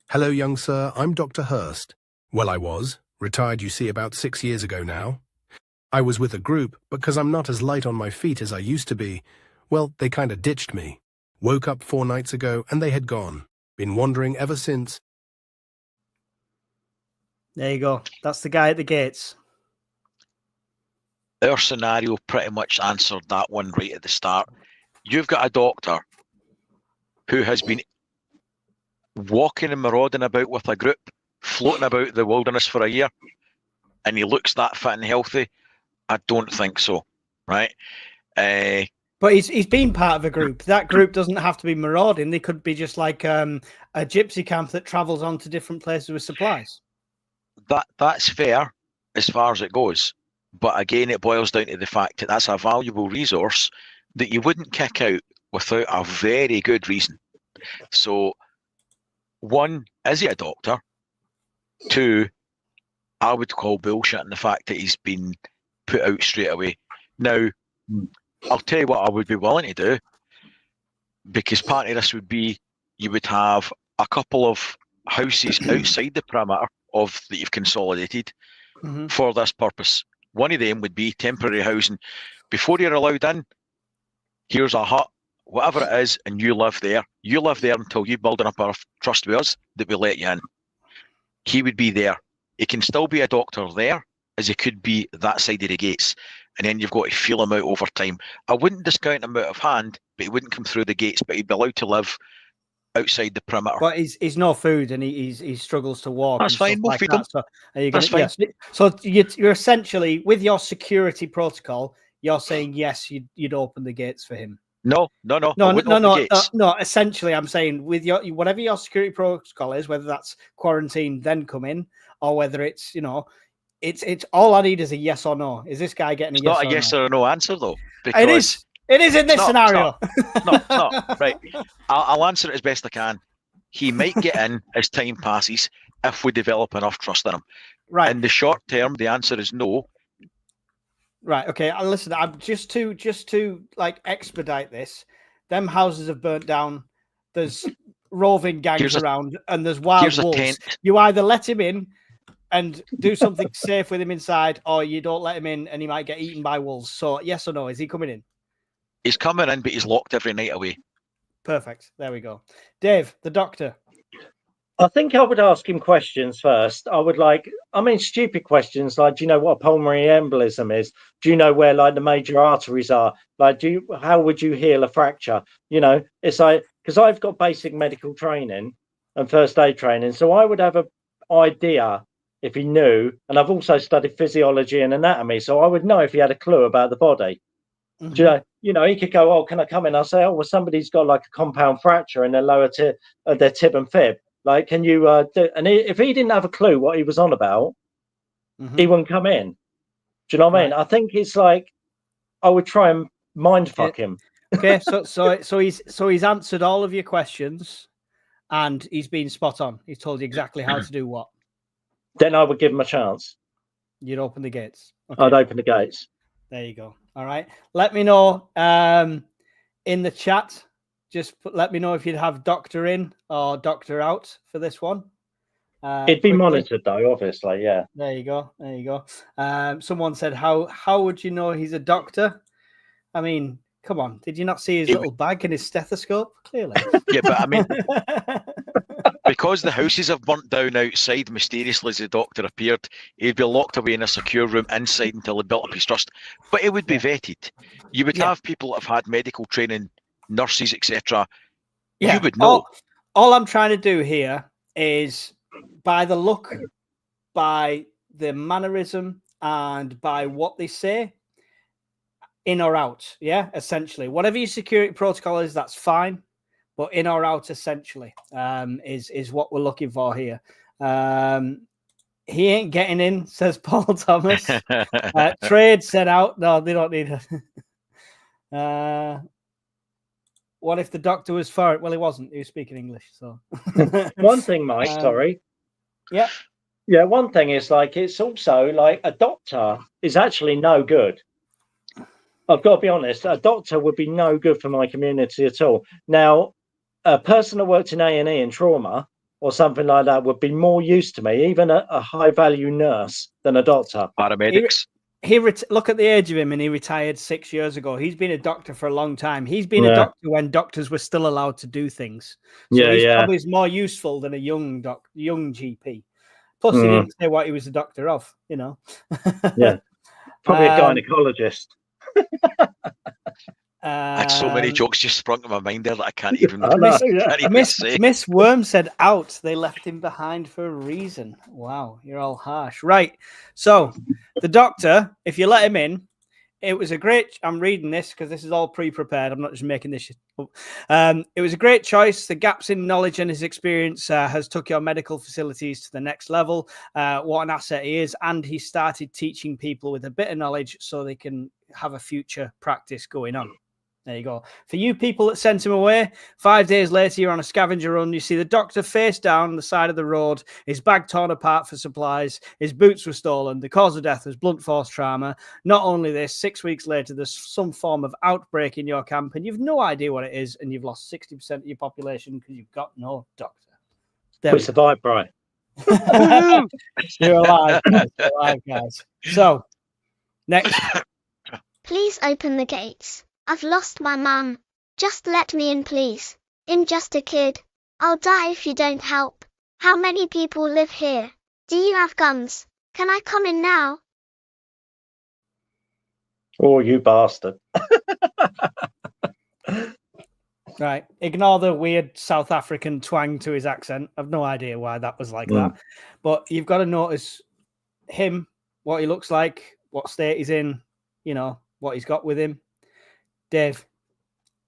Hello, young sir. I'm Dr. Hurst. Well, I was. Retired, you see, about 6 years ago now. I was with a group, but because I'm not as light on my feet as I used to be, well, they kind of ditched me. Woke up 4 nights ago and they had gone. Been wandering ever since. There you go. That's the guy at the gates. Our scenario pretty much answered that one right at the start. You've got a doctor who has been walking and marauding about with a group, floating about the wilderness for a year, and he looks that fit and healthy. I don't think so, right? But he's been part of a group. That group doesn't have to be marauding. They could be just like a gypsy camp that travels on to different places with supplies. That's fair as far as it goes. But again, it boils down to the fact that that's a valuable resource that you wouldn't kick out without a very good reason. So, one, is he a doctor? Two, I would call bullshit in the fact that he's been put out straight away. Now, I'll tell you what I would be willing to do, because part of this would be you would have a couple of houses outside the perimeter of that you've consolidated for this purpose. One of them would be temporary housing. Before you're allowed in, here's a hut, whatever it is, and you live there. You live there until you build up enough trust with us that we let you in. He would be there. He can still be a doctor there, as he could be that side of the gates. And then you've got to feel him out over time. I wouldn't discount him out of hand, but he wouldn't come through the gates, but he'd be allowed to live outside the perimeter. But he's no food, and he struggles to walk. That's fine. We'll feed him. So That's fine. Yes. So you're essentially, with your security protocol, you're saying yes, you'd open the gates for him. No. Essentially, I'm saying with your whatever your security protocol is, whether that's quarantine then come in, or whether it's it's all I need is a yes or no. Is this guy getting a yes? Not a yes or a no answer though. It is. It is in this scenario. It's not. Right. I'll answer it as best I can. He might get in as time passes if we develop enough trust in him. Right. In the short term, the answer is no. Right. Okay. Listen, I'm just to like expedite this. Them houses have burnt down. There's roving gangs around, and there's wild wolves. You either let him in and do something safe with him inside, or you don't let him in, and he might get eaten by wolves. So, yes or no? Is he coming in? He's coming in, but he's locked every night away. Perfect. There we go. Dave, the doctor. I think I would ask him questions first. Stupid questions like, do you know what a pulmonary embolism is? Do you know where like the major arteries are? Like, how would you heal a fracture? It's like, because I've got basic medical training and first aid training, so I would have an idea if he knew. And I've also studied physiology and anatomy, so I would know if he had a clue about the body. Do you know, he could go, oh, can I come in? I'll say, oh, well, somebody's got like a compound fracture in their lower their tib and fib. Like, can you do? And if he didn't have a clue what he was on about, he wouldn't come in. Do you know what I mean? I think it's like I would try and mind fuck him. Okay, so he's answered all of your questions, and he's been spot on. He's told you exactly how to do what. Then I would give him a chance. You'd open the gates. Okay. I'd open the gates. There you go. All right. Let me know in the chat. Just let me know if you'd have doctor in or doctor out for this one. It'd be monitored though, obviously. Yeah. There you go. Someone said, how would you know he's a doctor? I mean, Come on, did you not see his It- little bag and his stethoscope? Clearly. Yeah, but I mean, because the houses have burnt down outside mysteriously as the doctor appeared, he'd be locked away in a secure room inside until he built up his trust. But it would be vetted. You would Yeah. have people that have had medical training, nurses, etc. Yeah. You would know. All I'm trying to do here is, by the look, by the mannerism, and by what they say, in or out. Yeah, essentially, whatever your security protocol is, that's fine. But in or out, essentially, is what we're looking for here. He ain't getting in, says Paul Thomas. Trade said out. No, they don't need it. What if the doctor was for it? Well, he wasn't. He was speaking English. So One thing, Mike, sorry. Yeah. Yeah, one thing is like it's also like a doctor is actually no good. I've got to be honest, a doctor would be no good for my community at all. Now, a person that worked in A&E and trauma or something like that would be more used to me, even a high-value nurse, than a doctor. Paramedics. Look at the age of him, and he retired 6 years ago. He's been a doctor for a long time. He's been a doctor when doctors were still allowed to do things. So he's probably more useful than a young GP. Plus, he didn't say what he was a doctor of, you know. Yeah, probably a gynecologist. I had so many jokes just sprung to my mind there that I can't even, say. Miss Worm said out. They left him behind for a reason. Wow, you're all harsh. Right. So the doctor, if you let him in, it was a great. I'm reading this because this is all pre-prepared. I'm not just making this shit up. It was a great choice. The gaps in knowledge and his experience has took your medical facilities to the next level. What an asset he is, and he started teaching people with a bit of knowledge so they can have a future practice going on. There you go. For you people that sent him away, 5 days later, you're on a scavenger run. You see the doctor face down on the side of the road, his bag torn apart for supplies, his boots were stolen. The cause of death was blunt force trauma. Not only this, 6 weeks later, there's some form of outbreak in your camp, and you've no idea what it is, and you've lost 60% of your population because you've got no doctor. We survived, Brian. You're alive, guys. You're alive, guys. So, next. Please open the gates. I've lost my mum. Just let me in, please. I'm just a kid. I'll die if you don't help. How many people live here? Do you have guns? Can I come in now? Oh, you bastard. Right. Ignore the weird South African twang to his accent. I've no idea why that was like that. But you've got to notice him, what he looks like, what state he's in, you know, what he's got with him. Dave,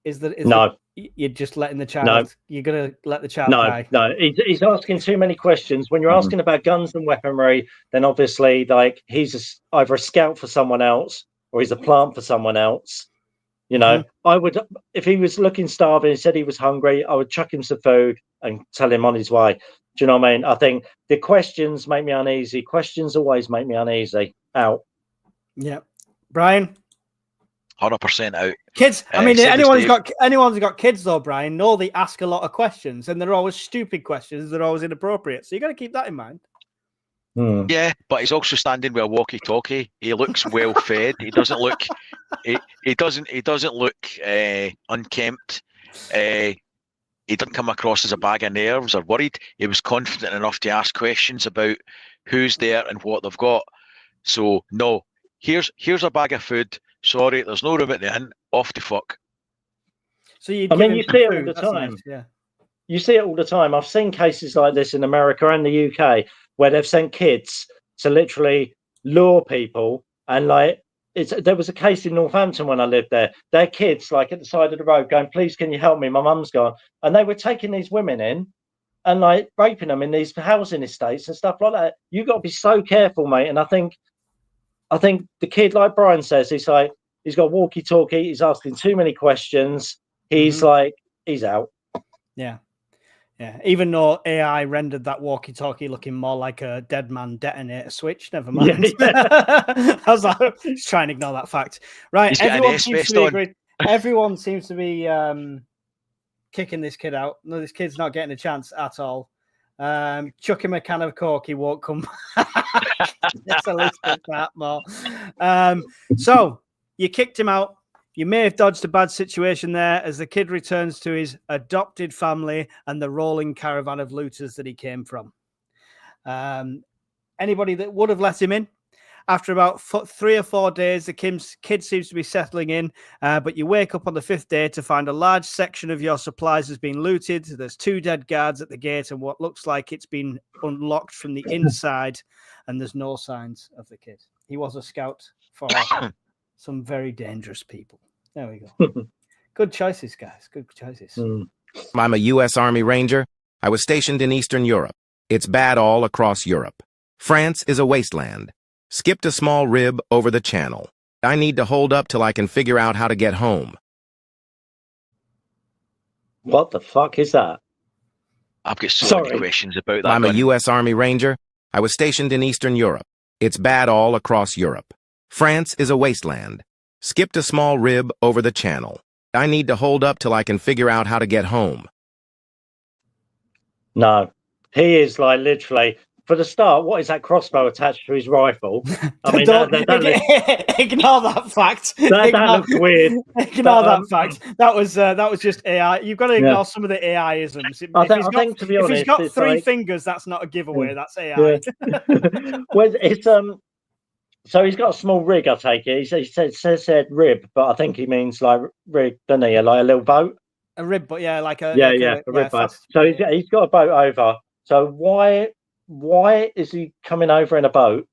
you're just letting the child. No. You're gonna let the child die. No. He's asking too many questions. When you're asking about guns and weaponry, then obviously, like, he's either a scout for someone else or he's a plant for someone else. You know, I would, if he was looking starving and said he was hungry, I would chuck him some food and tell him on his way. Do you know what I mean? I think the questions make me uneasy. Questions always make me uneasy. Out. Yeah, Brian. 100% out. Kids, I mean, anyone's got kids though, Brian, know they ask a lot of questions, and they're always stupid questions. They're always inappropriate. So you got to keep that in mind. Yeah, but he's also standing with a walkie-talkie. He looks well fed. He doesn't look. He doesn't look unkempt. He doesn't come across as a bag of nerves or worried. He was confident enough to ask questions about who's there and what they've got. So no, here's a bag of food. Sorry, there's no room at the inn. Off the fuck. So you see it all the time. Nice, yeah. You see it all the time. I've seen cases like this in America and the UK where they've sent kids to literally lure people. And like, there was a case in Northampton when I lived there. Their kids, like at the side of the road, going, "Please, can you help me? My mum's gone." And they were taking these women in and like raping them in these housing estates and stuff like that. You got to be so careful, mate. And I think the kid, like Brian says, he's like, he's got walkie-talkie. He's asking too many questions. He's like, he's out. Yeah. Yeah. Even though AI rendered that walkie-talkie looking more like a dead man detonator switch. Never mind. I was like, just trying to ignore that fact. Right. Everyone seems to be kicking this kid out. No, this kid's not getting a chance at all. Chuck him a can of Coke, he won't come back. That's a list of that more. So you kicked him out. You may have dodged a bad situation there as the kid returns to his adopted family and the rolling caravan of looters that he came from. Anybody that would have let him in, after about 3 or 4 days, the kid seems to be settling in, but you wake up on the 5th day to find a large section of your supplies has been looted. There's 2 dead guards at the gate and what looks like it's been unlocked from the inside, and there's no signs of the kid. He was a scout for some very dangerous people. There we go. Good choices, guys. Good choices. I'm a U.S. Army Ranger. I was stationed in Eastern Europe. It's bad all across Europe. France is a wasteland. Skipped a small rib over the channel. I need to hold up till I can figure out how to get home. What the fuck is that? I've got so many questions about that. I'm a U.S. Army Ranger. I was stationed in Eastern Europe. It's bad all across Europe. France is a wasteland. Skipped a small rib over the channel. I need to hold up till I can figure out how to get home. No, he is like literally, for the start, what is that crossbow attached to his rifle? I mean, ignore that fact. That looks weird. Ignore that fact. That was just AI. You've got to ignore some of the AI-isms. I think, to be honest, if he's got 3 like, fingers, that's not a giveaway. That's AI. Yeah. Well, it's so he's got a small rig, I take it. He said rib, but I think he means like rig, doesn't he? Like a little boat. A rib, but yeah, like a rib boat. So he's got a boat over. So why is he coming over in a boat?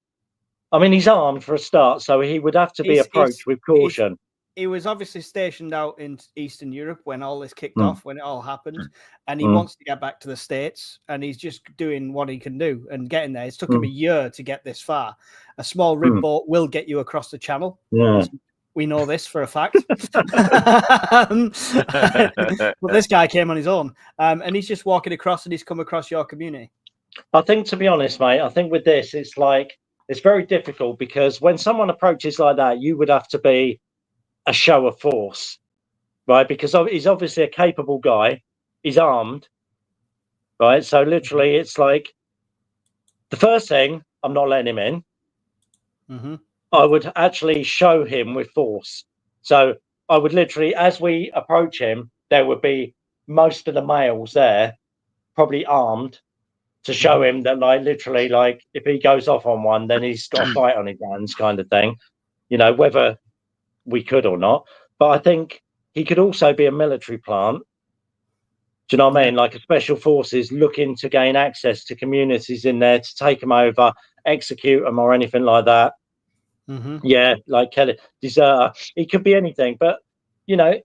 I mean, he's armed for a start, so he would have to be approached with caution. He was obviously stationed out in Eastern Europe when all this kicked off, when it all happened, and he wants to get back to the States, and he's just doing what he can do and getting there. It's took him a year to get this far. A small rib boat will get you across the channel. Yeah. We know this for a fact. But this guy came on his own, and he's just walking across, and he's come across your community. I think, to be honest, mate, I think with this, it's like, it's very difficult because when someone approaches like that, you would have to be a show of force, right? Because he's obviously a capable guy. He's armed, right? So literally, it's like the first thing, I'm not letting him in. I would actually show him with force. So I would literally, as we approach him, there would be most of the males there, probably armed, to show him that, like, literally, like, if he goes off on one, then he's got a fight on his hands, kind of thing. You know, whether we could or not. But I think he could also be a military plant. Do you know what I mean? Like a special forces looking to gain access to communities in there to take them over, execute them, or anything like that. Yeah, like Kelly, deserter. He could be anything. But, you know,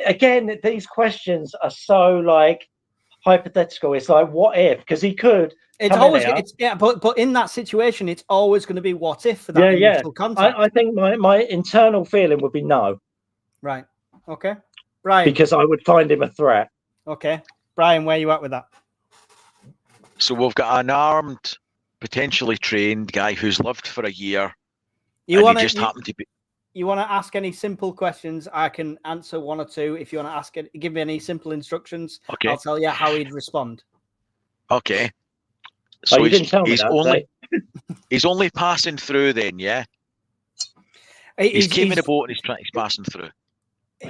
again, these questions are so, like, hypothetical. It's like, what if? Because he could. It's always, but in that situation, it's always going to be what if for that initial contact. I think my internal feeling would be no. Right. Okay. Brian. Because I would find him a threat. Okay. Brian, where are you at with that? So we've got an armed, potentially trained guy who's lived for a year. You want to ask any simple questions? I can answer 1 or 2. If you want to ask it, give me any simple instructions. Okay. I'll tell you how he'd respond. Okay. So you didn't tell me that, he's only passing through then, yeah? He's came in a boat and he's passing through.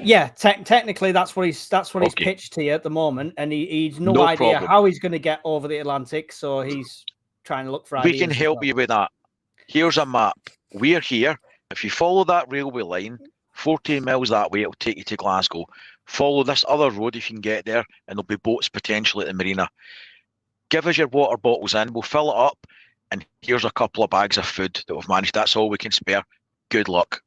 Yeah, technically that's what he's pitched to you at the moment, and he's no idea how he's going to get over the Atlantic, so he's trying to look for ideas. We can help you with that. Here's a map. We're here. If you follow that railway line, 14 miles that way, it'll take you to Glasgow. Follow this other road if you can get there, and there'll be boats potentially at the marina. Give us your water bottles in, we'll fill it up, and here's a couple of bags of food that we've managed. That's all we can spare. Good luck.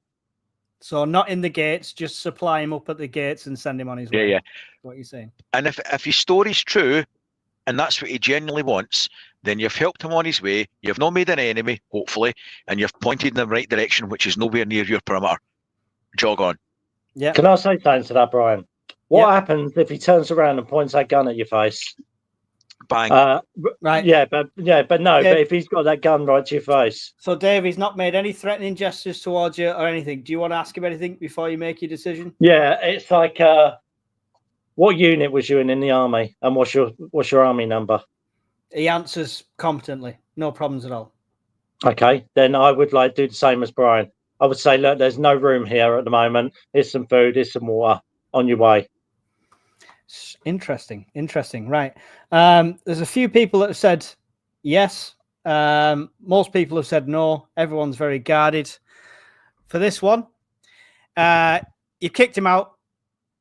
So not in the gates, just supply him up at the gates and send him on his way. Yeah. What you're saying. And if his story's true, and that's what he genuinely wants, then you've helped him on his way, you've not made an enemy, hopefully, and you've pointed in the right direction, which is nowhere near your perimeter. Jog on. Yeah. Can I say something to that, Brian? What happens if he turns around and points that gun at your face? Bang. Right. But if he's got that gun right to your face. So Dave, he's not made any threatening gestures towards you or anything. Do you want to ask him anything before you make your decision? Yeah, it's like what unit was you in the army, and what's your army number? He answers competently, no problems at all. Okay, then I would like do the same as Brian. I would say, look, there's no room here at the moment. Here's some food, here's some water, on your way. Interesting. Right. There's a few people that have said yes. Most people have said no. Everyone's very guarded for this one. You kicked him out.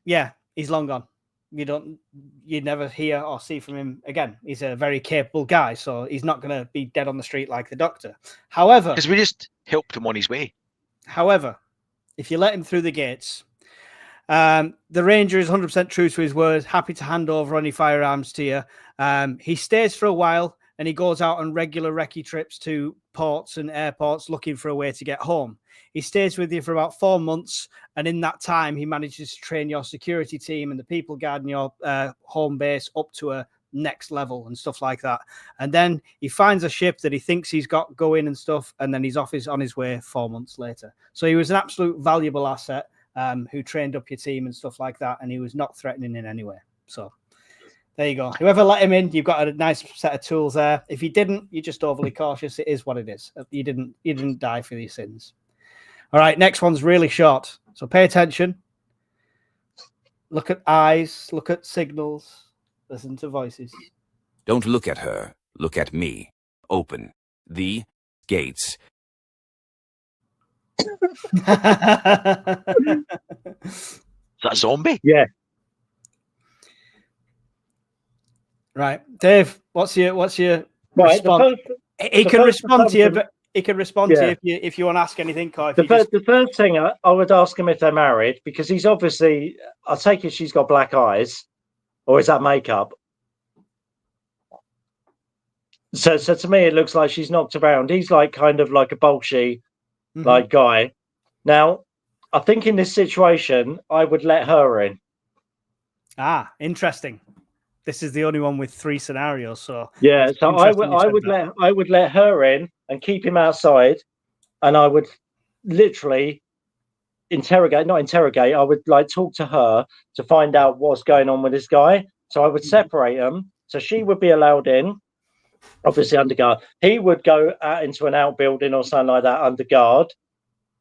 Yeah, he's long gone. You never hear or see from him again. He's a very capable guy, so he's not going to be dead on the street like the doctor. However, Because we just helped him on his way. However, if you let him through the gates, the ranger is 100% true to his word, happy to hand over any firearms to you. He stays for a while and he goes out on regular recce trips to ports and airports looking for a way to get home. He stays with you for about 4 months, and in that time, he manages to train your security team and the people guarding your home base up to a next level and stuff like that. And then he finds a ship that he thinks he's got going and stuff, and then he's on his way 4 months later. So he was an absolute valuable asset who trained up your team and stuff like that, and he was not threatening in any way. So there you go. Whoever let him in, you've got a nice set of tools there. If you didn't, you're just overly cautious. It is what it is. You didn't die for these sins. All right, next one's really short. So pay attention. Look at eyes, look at signals, listen to voices. Don't look at her. Look at me. Open the gates. Is that a zombie? Yeah. Right, Dave. What's your Right. response? He can respond to you, but he can respond Yeah. to you if you want to ask anything. Or if The first thing I would ask him if they're married, because he's obviously, I take it she's got black eyes, or is that makeup? So to me, it looks like she's knocked around. He's like kind of like a bolshy like guy. Now, I think in this situation, I would let her in. Ah, interesting. This is the only one with 3 scenarios. So yeah, so I would let her in and keep him outside, and I would literally not interrogate. I would like talk to her to find out what's going on with this guy. So I would separate them. So she would be allowed in, obviously under guard. He would go out into an outbuilding or something like that under guard.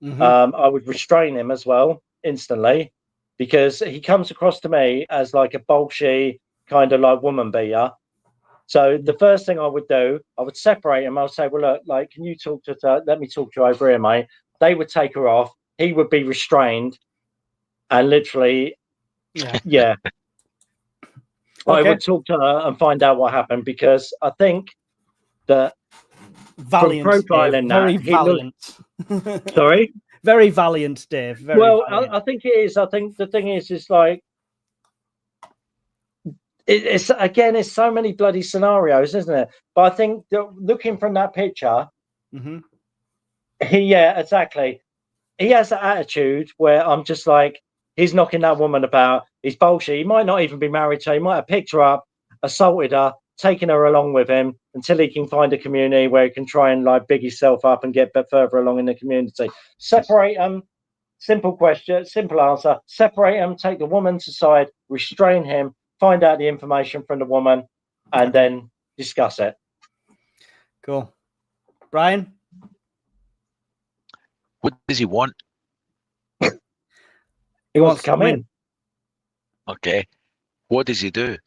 I would restrain him as well instantly, because he comes across to me as like a bolshy kind of like woman beater. So the first thing I would do, I would separate him. I would say, well, look, like, can you talk to her? Let me talk to you over here, mate. They would take her off. He would be restrained, and literally, yeah. I would talk to her and find out what happened, because I think that valiant, profiling Dave, very valiant. Sorry, very valiant, Dave. Very valiant. I think it is. I think the thing is like, it's again, it's so many bloody scenarios, isn't it? But I think that looking from that picture, exactly. He has that attitude where I'm just like, he's knocking that woman about. He's bullshit. He might not even be married to her. He might have picked her up, assaulted her, taken her along with him until he can find a community where he can try and like big himself up and get further along in the community. Separate them. Simple question, simple answer. Separate him. Take the woman to side. Restrain him. Find out the information from the woman, and then discuss it. Cool. Brian? What does he want? He wants to come in. Okay. What does he do?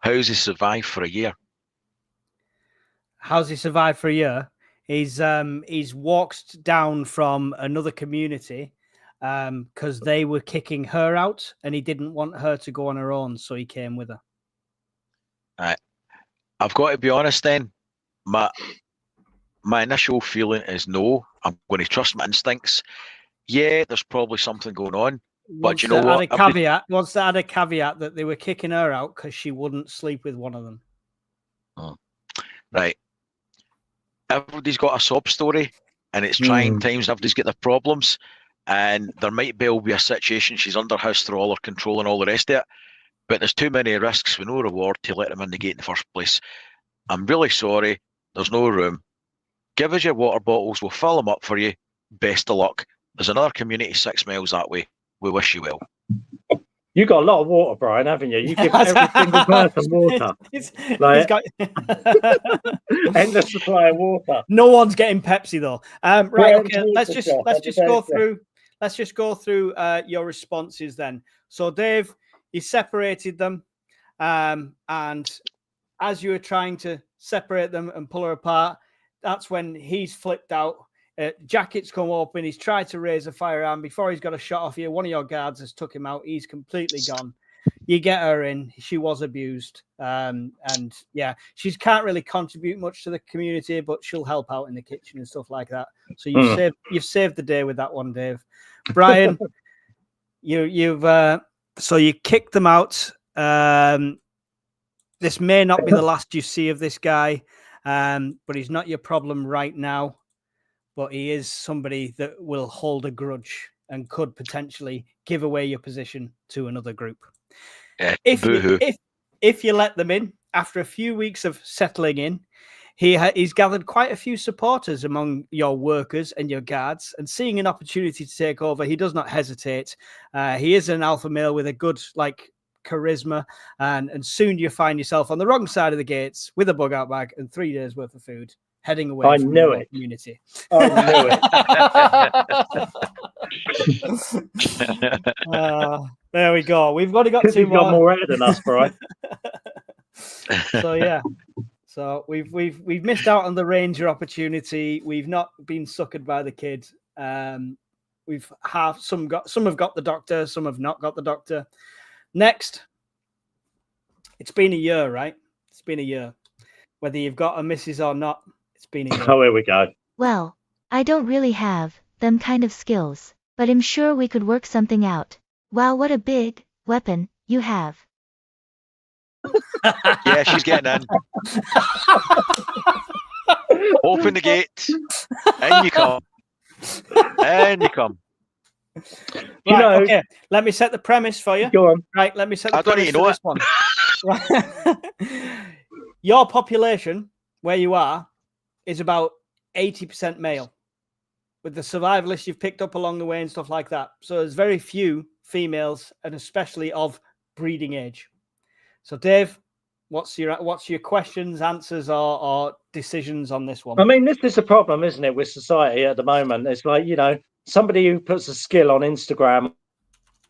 How's he survived for a year? How's he survived for a year? He's walked down from another community because they were kicking her out, and he didn't want her to go on her own, so he came with her. I've got to be honest then. My initial feeling is no. I'm going to trust my instincts. Yeah, there's probably something going on. But you know what? Wants to add a caveat that they were kicking her out because she wouldn't sleep with one of them. Oh, right. Everybody's got a sob story, and it's trying times. Everybody's got their problems, and there might well be a situation she's under house thrall or control and all the rest of it. But there's too many risks with no reward to let them in the gate in the first place. I'm really sorry. There's no room. Give us your water bottles. We'll fill them up for you. Best of luck. There's another community 6 miles that way. We wish you well. You got a lot of water, Brian, haven't you? You give every single person water. He's Like- got... Endless supply of water. No one's getting Pepsi though. Right, Yeah, okay. Let's just go through your responses then. So Dave, you separated them, and as you were trying to separate them and pull her apart, that's when he's flipped out. Jacket's come open. He's tried to raise a firearm before he's got a shot off you. One of your guards has took him out. He's completely gone. You get her in. She was abused, and yeah, she can't really contribute much to the community, but she'll help out in the kitchen and stuff like that. So you've saved the day with that one, Dave. Brian, you kicked them out. This may not be the last you see of this guy, but he's not your problem right now. But he is somebody that will hold a grudge and could potentially give away your position to another group. If you let them in, after a few weeks of settling in, he's gathered quite a few supporters among your workers and your guards, and seeing an opportunity to take over, he does not hesitate. He is an alpha male with a good charisma, and soon you find yourself on the wrong side of the gates with a bug out bag and 3 days worth of food, heading away from your community. I knew it. There we go. We've got two more. Got more air than us, Brian. So yeah. So we've missed out on the ranger opportunity. We've not been suckered by the kid. Some have got the doctor, some have not got the doctor. Next, it's been a year, right? It's been a year. Whether you've got a missus or not, it's been a year. Oh, here we go. Well, I don't really have them kind of skills, but I'm sure we could work something out. Wow, what a big weapon you have. Yeah, she's getting in. Open the gate. In you come. In you come. Right, okay. Let me set the premise for you. Go on. Right, let me set the I don't premise even for know this one. Your population, where you are, is about 80% male, with the survivalists you've picked up along the way and stuff like that. So there's very few females, and especially of breeding age. So Dave, what's your questions, answers, or decisions on this one? I mean, this is a problem, isn't it, with society at the moment? It's like, somebody who puts a skill on Instagram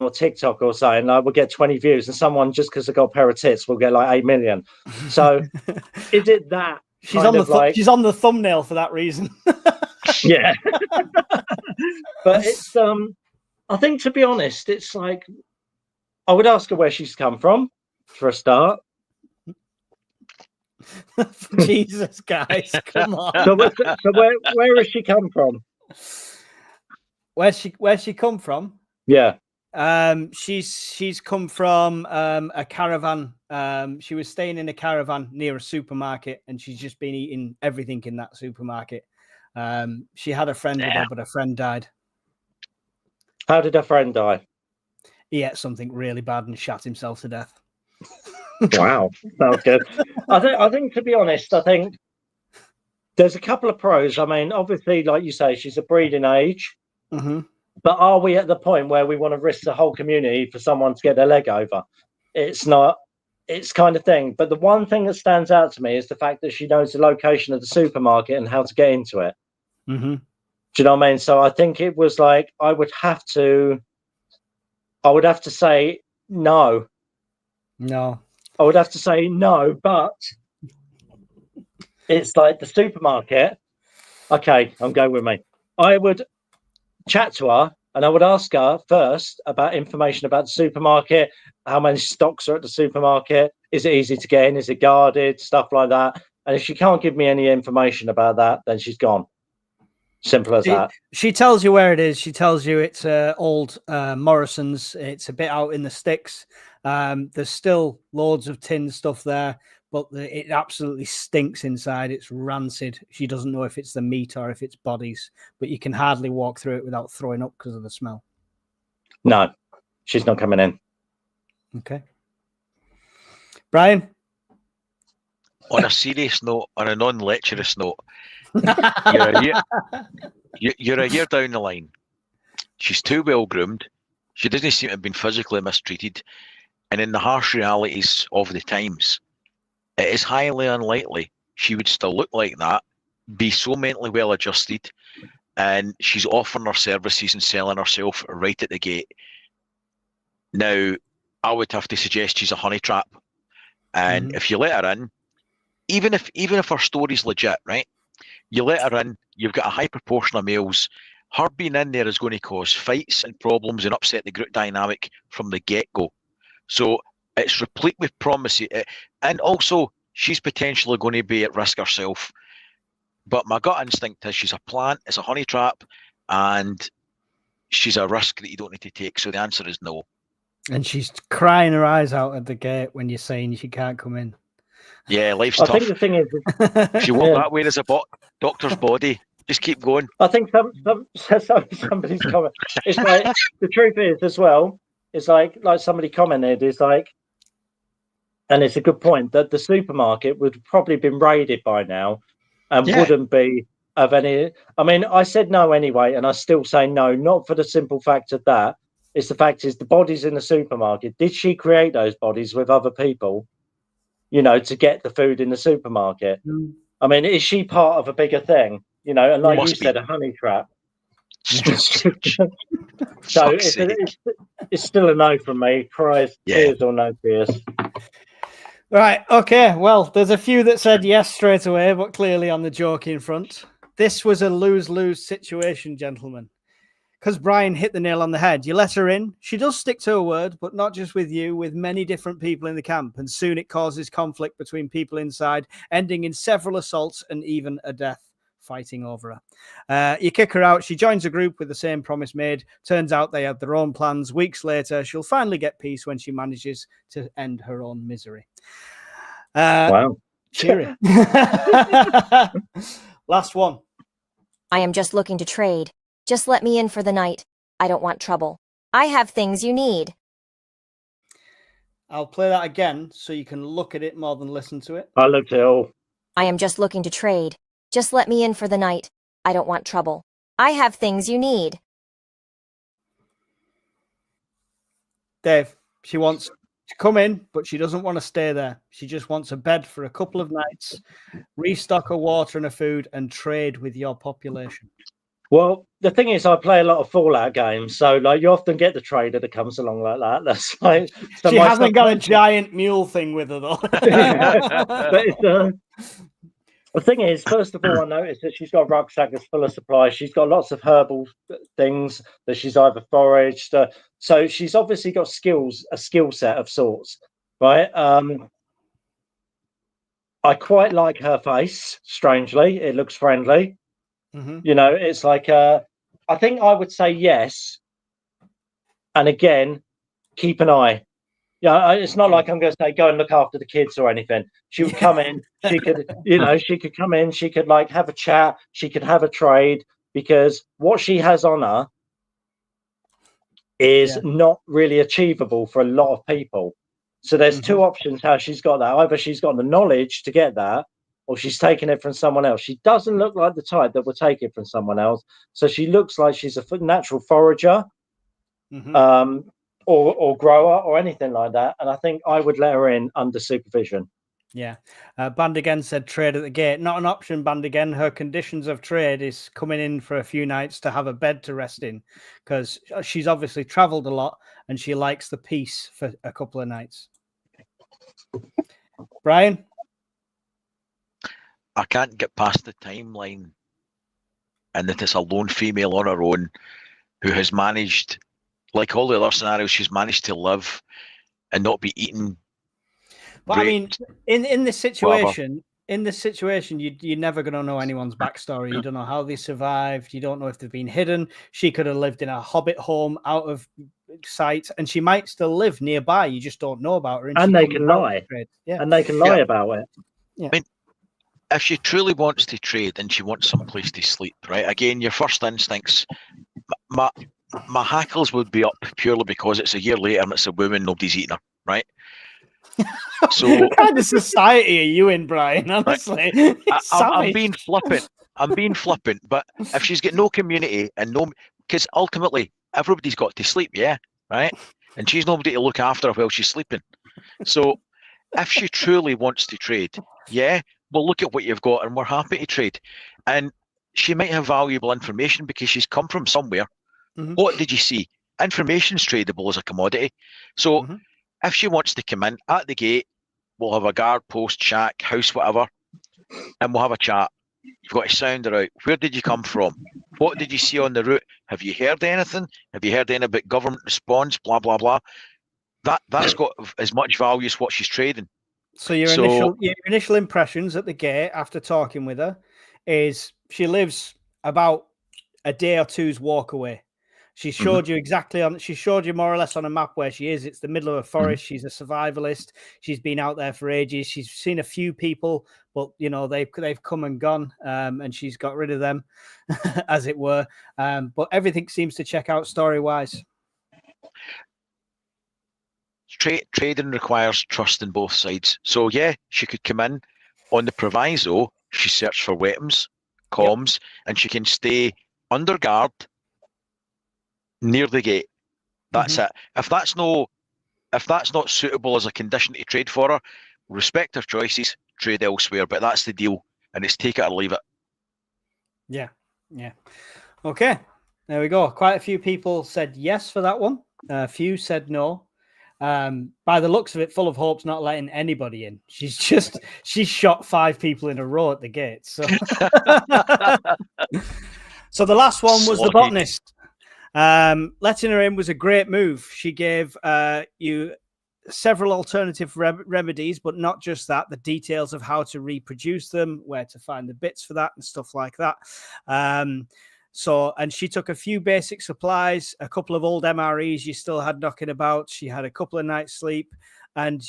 or TikTok or something, will get 20 views, and someone, just because they've got a pair of tits, will get 8 million. So is it that? She's on the thumbnail for that reason. Yeah. But it's I think, to be honest, it's like, I would ask her where she's come from for a start. Jesus, guys, come on. So where has she come from? Where's she come from? Yeah. She's come from a caravan. She was staying in a caravan near a supermarket, and she's just been eating everything in that supermarket. She had a friend with her, but her friend died. How did her friend die? He ate something really bad and shot himself to death. Wow, sounds good. I think, to be honest, I think there's a couple of pros. I mean, obviously, like you say, she's a breeding age. Mm-hmm. But are we at the point where we want to risk the whole community for someone to get their leg over? It's not. It's kind of thing. But the one thing that stands out to me is the fact that she knows the location of the supermarket and how to get into it. Mm-hmm. Do you know what I mean? So I think it was like, I would have to say no. No. I would have to say no, but it's like the supermarket. Okay, I'm going with me. I would chat to her, and I would ask her first about information about the supermarket, how many stocks are at the supermarket, is it easy to get in, is it guarded, stuff like that. And if she can't give me any information about that, then she's gone. Simple as that. She tells you where it is. She tells you it's old Morrison's. It's a bit out in the sticks. There's still loads of tin stuff there, but it absolutely stinks inside. It's rancid. She doesn't know if it's the meat or if it's bodies, but you can hardly walk through it without throwing up because of the smell. No, she's not coming in. Okay. Brian? On a serious note, on a non-lecherous note, you're a year down the line. She's too well groomed. She doesn't seem to have been physically mistreated. And in the harsh realities of the times, it is highly unlikely she would still look like that, be so mentally well adjusted, and she's offering her services and selling herself right at the gate. Now, I would have to suggest she's a honey trap. And if you let her in, even if her story's legit, right? You let her in, you've got a high proportion of males. Her being in there is going to cause fights and problems and upset the group dynamic from the get-go. So it's replete with promises. And also, she's potentially going to be at risk herself. But my gut instinct is she's a plant, it's a honey trap, and she's a risk that you don't need to take. So the answer is no. And she's crying her eyes out at the gate when you're saying she can't come in. Yeah, life's I tough. think the thing is, If you walk that way, there's a doctor's body. Just keep going. I think somebody's comment. It's like the truth is as well. It's like somebody commented. It's like, and it's a good point that the supermarket would probably been raided by now, and wouldn't be of any. I mean, I said no anyway, and I still say no, not for the simple fact of that. It's the fact is the bodies in the supermarket. Did she create those bodies with other people? You know, to get the food in the supermarket. I mean, is she part of a bigger thing? You know, and like you said, a honey trap. So it's still a no from me. Cries, tears or no tears. Right, okay. Well, there's a few that said yes straight away, but clearly on the joking front. This was a lose-lose situation, gentlemen. Because Brian hit the nail on the head. You let her in. She does stick to her word, but not just with you, with many different people in the camp. And soon it causes conflict between people inside, ending in several assaults and even a death fighting over her. You kick her out. She joins a group with the same promise made. Turns out they have their own plans. Weeks later, she'll finally get peace when she manages to end her own misery. Wow. Cheery. Last one. I am just looking to trade. Just let me in for the night. I don't want trouble. I have things you need. I'll play that again so you can look at it more than listen to it. I looked at it all. I am just looking to trade. Just let me in for the night. I don't want trouble. I have things you need. Dave, she wants to come in, but she doesn't want to stay there. She just wants a bed for a couple of nights, restock her water and her food, and trade with your population. Well, the thing is, I play a lot of Fallout games, so like you often get the trader that comes along like that. That's like she hasn't got a giant mule thing with her though. But the thing is, first of all, I noticed that she's got a rucksack that's full of supplies. She's got lots of herbal things that she's either foraged. So she's obviously got skills, a skill set of sorts, right? I quite like her face. Strangely, it looks friendly. You know, it's like I think I would say yes. And again, keep an eye. Yeah, it's not like I'm going to say go and look after the kids or anything. She would come in. She could, you know, she could come in. She could like have a chat. She could have a trade because what she has on her is not really achievable for a lot of people. So there's two options how she's got that. Either she's got the knowledge to get that, or she's taking it from someone else. She doesn't look like the type that would take it from someone else. So she looks like she's a natural forager, or grower or anything like that. And I think I would let her in under supervision. Yeah. Band again said trade at the gate. Not an option, Band again. Her conditions of trade is coming in for a few nights to have a bed to rest in because she's obviously traveled a lot and she likes the peace for a couple of nights. Brian? I can't get past the timeline and that it's a lone female on her own who has managed, like all the other scenarios, she's managed to live and not be eaten. But raped, I mean, in this situation, you're never going to know anyone's backstory. You don't know how they survived. You don't know if they've been hidden. She could have lived in a hobbit home out of sight, and she might still live nearby. You just don't know about her. And they can lie. Yeah. And they can lie about it. Yeah. I mean, if she truly wants to trade and she wants some place to sleep, right? Again, your first instincts, my hackles would be up purely because it's a year later and it's a woman, nobody's eating her, right? So what kind of society are you in, Brian? Honestly, I'm being flippant. But if she's got no community and no, because ultimately everybody's got to sleep, yeah. right? And she's nobody to look after her while she's sleeping. So if she truly wants to trade, yeah, we'll look at what you've got and we're happy to trade. And she might have valuable information because she's come from somewhere. What did you see? Information's tradable as a commodity. So if she wants to come in at the gate, we'll have a guard post, shack, house, whatever, and we'll have a chat. You've got to sound her out. Where did you come from? What did you see on the route? Have you heard anything? Have you heard anything about government response? Blah, blah, blah. That's got as much value as what she's trading. So your initial impressions at the gate after talking with her is she lives about a day or two's walk away. She showed you she showed you more or less on a map where she is. It's the middle of a forest. She's a survivalist. She's been out there for ages. She's seen a few people, but you know, they've come and gone, and she's got rid of them, as it were. But everything seems to check out story-wise. Trading requires trust in both sides. So yeah, she could come in on the proviso she searched for weapons, comms, and she can stay under guard near the gate. That's it. If that's not suitable as a condition to trade for her, respect her choices, trade elsewhere. But that's the deal, and it's take it or leave it. Yeah. Okay, there we go. Quite a few people said yes for that one. A few said no. By the looks of it, Full of Hope's not letting anybody in. She's shot 5 people in a row at the gate. So, so the last one was the botanist. Letting her in was a great move. She gave you several alternative remedies, but not just that, the details of how to reproduce them, where to find the bits for that and stuff like that. And she took a few basic supplies, a couple of old MREs you still had knocking about. She had a couple of nights sleep, and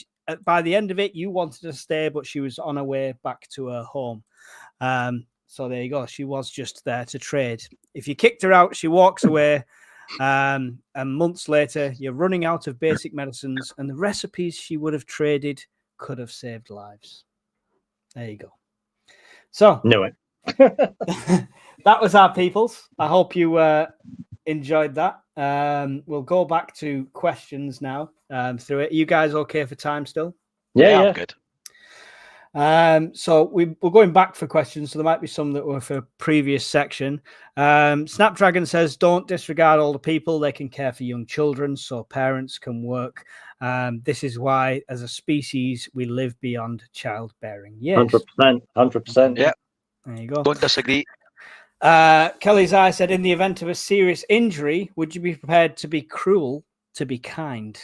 by the end of it, you wanted to stay, but she was on her way back to her home. So there you go. She was just there to trade. If you kicked her out, she walks away. And months later, you're running out of basic medicines, and the recipes she would have traded could have saved lives. There you go. So, knew it. That was our peoples. I hope you enjoyed that. We'll go back to questions now through it. Are you guys okay for time still? Yeah. Good. So we're going back for questions, so there might be some that were for previous section. Snapdragon says, don't disregard older people. They can care for young children, so parents can work. This is why, as a species, we live beyond childbearing years. 100%. Yeah. There you go. Don't disagree. Kelly's Eye said, in the event of a serious injury, would you be prepared to be cruel to be kind?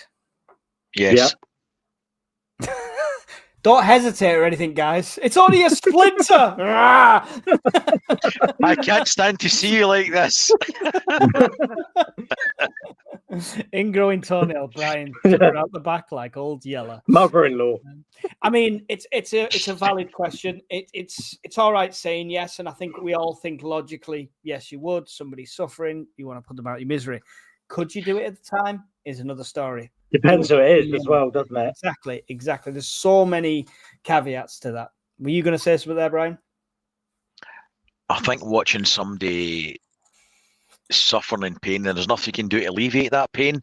Yes. Yeah. Don't hesitate or anything, guys. It's only a splinter. I can't stand to see you like this. Ingrowing toenail, Brian, out the back like old Yeller. Mother-in-law. I mean, it's a valid question. It's all right saying yes, and I think we all think logically, yes, you would. Somebody's suffering, you want to put them out of your misery. Could you do it at the time? Is another story. Depends who it is as well, doesn't it? Exactly. There's so many caveats to that. Were you going to say something there, Brian? I think watching somebody suffering in pain and there's nothing you can do to alleviate that pain,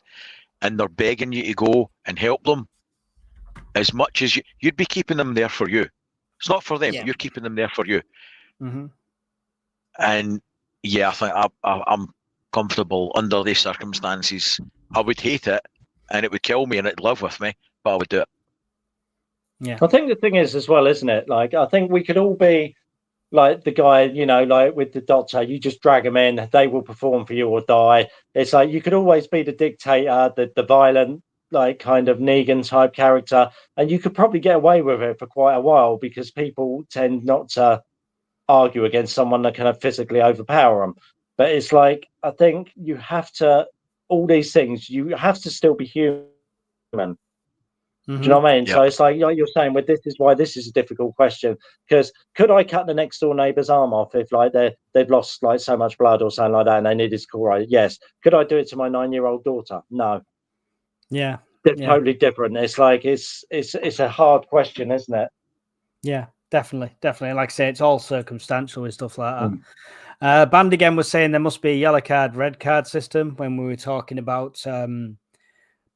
and they're begging you to go and help them, as much as you'd be keeping them there for you. It's not for them. Yeah. You're keeping them there for you. Mm-hmm. And yeah, I think I'm comfortable under these circumstances. I would hate it, and it would kill me, and it'd live with me, but I would do it. Yeah. I think the thing is as well, isn't it? Like, I think we could all be like the guy, you know, like with the doctor, you just drag them in, they will perform for you or die. It's like you could always be the dictator, the violent, like kind of Negan type character, and you could probably get away with it for quite a while because people tend not to argue against someone that kind of physically overpower them. But it's like, I think you have to, all these things, you have to still be human. Do you know what I mean? Yep. So it's like you're saying, well, this is why this is a difficult question, because could I cut the next door neighbour's arm off if like they've lost like so much blood or something like that and they needed to call right? Yes. Could I do it to my 9-year-old daughter? No. Yeah. They're totally different. It's like it's a hard question, isn't it? Yeah, definitely. Like I say, it's all circumstantial and stuff like that. Band again was saying there must be a yellow card, red card system when we were talking about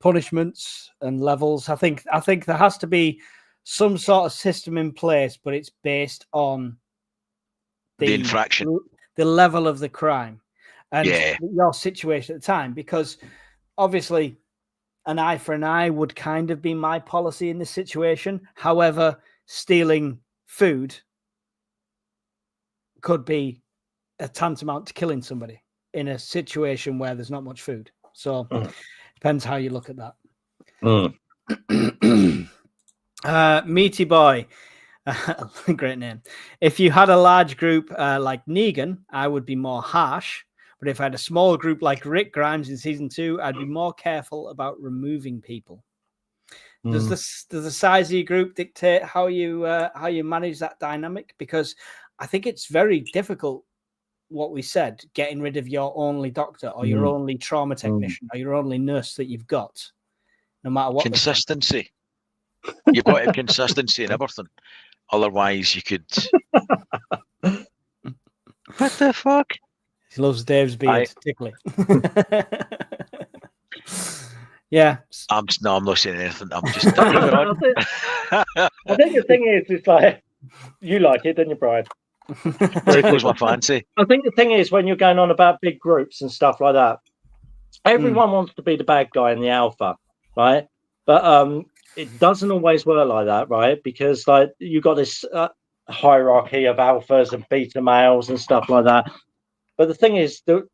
punishments and levels. I think there has to be some sort of system in place, but it's based on the infraction, the level of the crime, and Yeah. your situation at the time. Because obviously, an eye for an eye would kind of be my policy in this situation. However, stealing food could be a tantamount to killing somebody in a situation where there's not much food. So depends how you look at that. Meaty Boy, great name. If you had a large group like Negan, I would be more harsh. But if I had a small group like Rick Grimes in season 2, I'd be more careful about removing people. Does the size of your group dictate how you manage that dynamic? Because I think it's very difficult. What we said, getting rid of your only doctor or your only trauma technician or your only nurse that you've got, no matter what. Consistency. You've got to have consistency in everything. Otherwise, you could. What the fuck? He loves Dave's beard. Tickly. Yeah. I'm not saying anything. I'm just. I think the thing is, it's like you like it, don't you, Brian? Tickles my fancy. I think the thing is, when you're going on about big groups and stuff like that, everyone wants to be the bad guy in the alpha, right? But it doesn't always work like that, right? Because like you got this hierarchy of alphas and beta males and stuff like that. But the thing is, the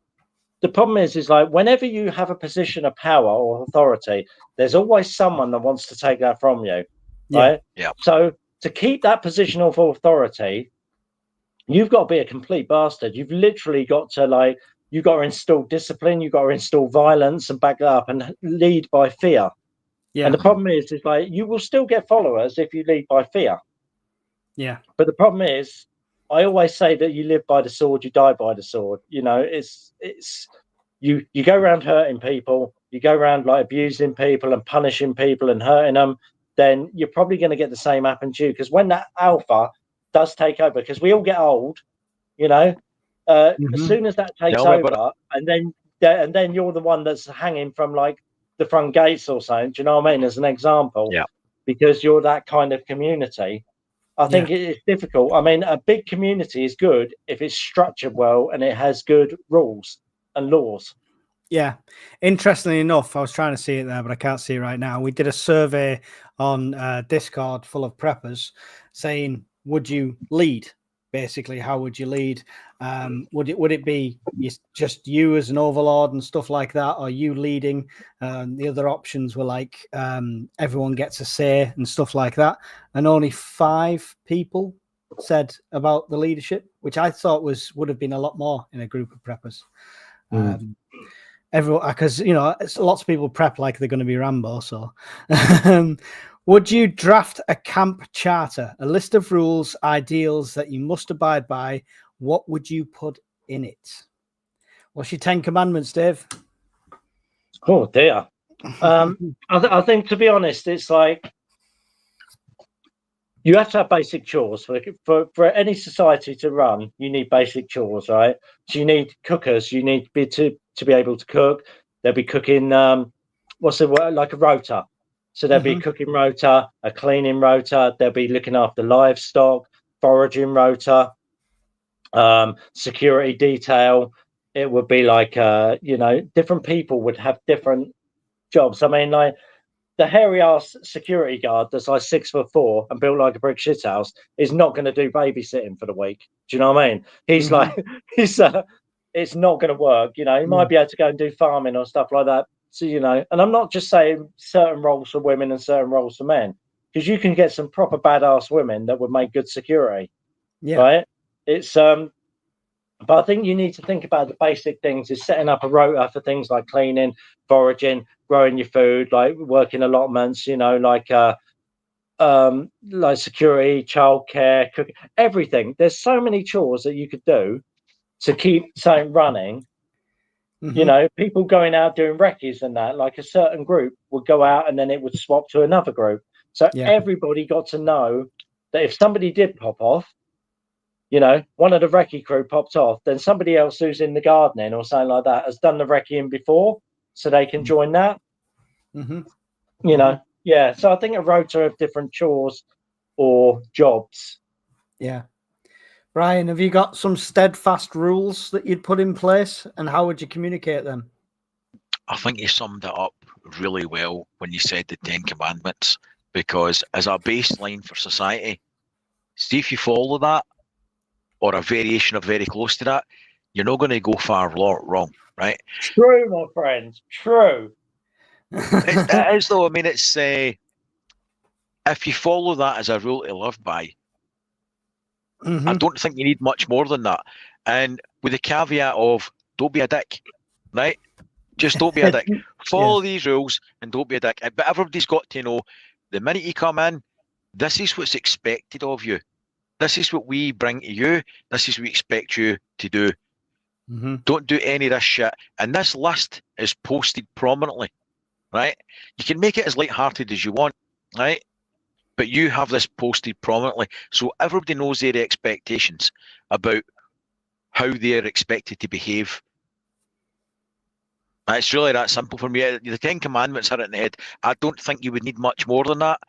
problem is like whenever you have a position of power or authority, there's always someone that wants to take that from you, right? Yeah. So to keep that position of authority, you've got to be a complete bastard. You've literally got to you've got to install discipline, you've got to install violence and back it up and lead by fear. Yeah. And the problem is like you will still get followers if you lead by fear. Yeah. But the problem is, I always say that you live by the sword, you die by the sword. You know, it's you go around hurting people, you go around like abusing people and punishing people and hurting them, then you're probably going to get the same happen to you. Because when that alpha does take over, because we all get old, you know, as soon as that takes over, and then you're the one that's hanging from like the front gates or something. Do you know what I mean? As an example, because you're that kind of community. I think it's difficult. I mean, a big community is good if it's structured well and it has good rules and laws. Yeah. Interestingly enough, I was trying to see it there, but I can't see it right now. We did a survey on Discord full of preppers saying, would you lead? Basically, how would you lead? Would it be just you as an overlord and stuff like that, or you leading? The other options were like everyone gets a say and stuff like that. And only 5 people said about the leadership, which I thought would have been a lot more in a group of preppers. Everyone, because you know, lots of people prep like they're going to be Rambo. So, would you draft a camp charter, a list of rules, ideals that you must abide by? What would you put in it? What's your 10 commandments, Dave? Oh dear. I think, to be honest, it's like you have to have basic chores for any society to run. You need basic chores, right? So you need cookers. You need to be able to cook. They'll be cooking. What's the word? Like a rota. So there'll be a cooking rota, a cleaning rota. They'll be looking after livestock, foraging rota, security detail. It would be like you know, different people would have different jobs. I mean, like the hairy ass security guard that's like 6'4" and built like a brick shithouse is not going to do babysitting for the week. Do you know what I mean? He's like, it's not going to work. You know, he might be able to go and do farming or stuff like that. So, you know, and I'm not just saying certain roles for women and certain roles for men, because you can get some proper badass women that would make good security. Yeah. Right. It's, but I think you need to think about the basic things is setting up a rota for things like cleaning, foraging, growing your food, like working allotments, you know, like security, childcare, cooking, everything. There's so many chores that you could do to keep something running. You know, people going out doing recce's and that, like a certain group would go out and then it would swap to another group. So everybody got to know that if somebody did pop off, you know, one of the recce crew popped off, then somebody else who's in the gardening or something like that has done the recceing before, so they can join that. Mm-hmm. You know, yeah. So I think a rota of different chores or jobs. Yeah. Brian, have you got some steadfast rules that you'd put in place, and how would you communicate them? I think you summed it up really well when you said the 10 Commandments, because as a baseline for society, see if you follow that or a variation of very close to that, you're not going to go far wrong, right? True, my friend. True. It is though. I mean, it's if you follow that as a rule to live by, I don't think you need much more than that. And with the caveat of don't be a dick, right? Just don't be a dick. Follow these rules and don't be a dick. But everybody's got to know the minute you come in, this is what's expected of you. This is what we bring to you. This is what we expect you to do. Don't do any of this shit. And this list is posted prominently, right? You can make it as light-hearted as you want, right? But you have this posted prominently, so everybody knows their expectations about how they're expected to behave. It's really that simple for me. The 10 Commandments are in the head. I don't think you would need much more than that.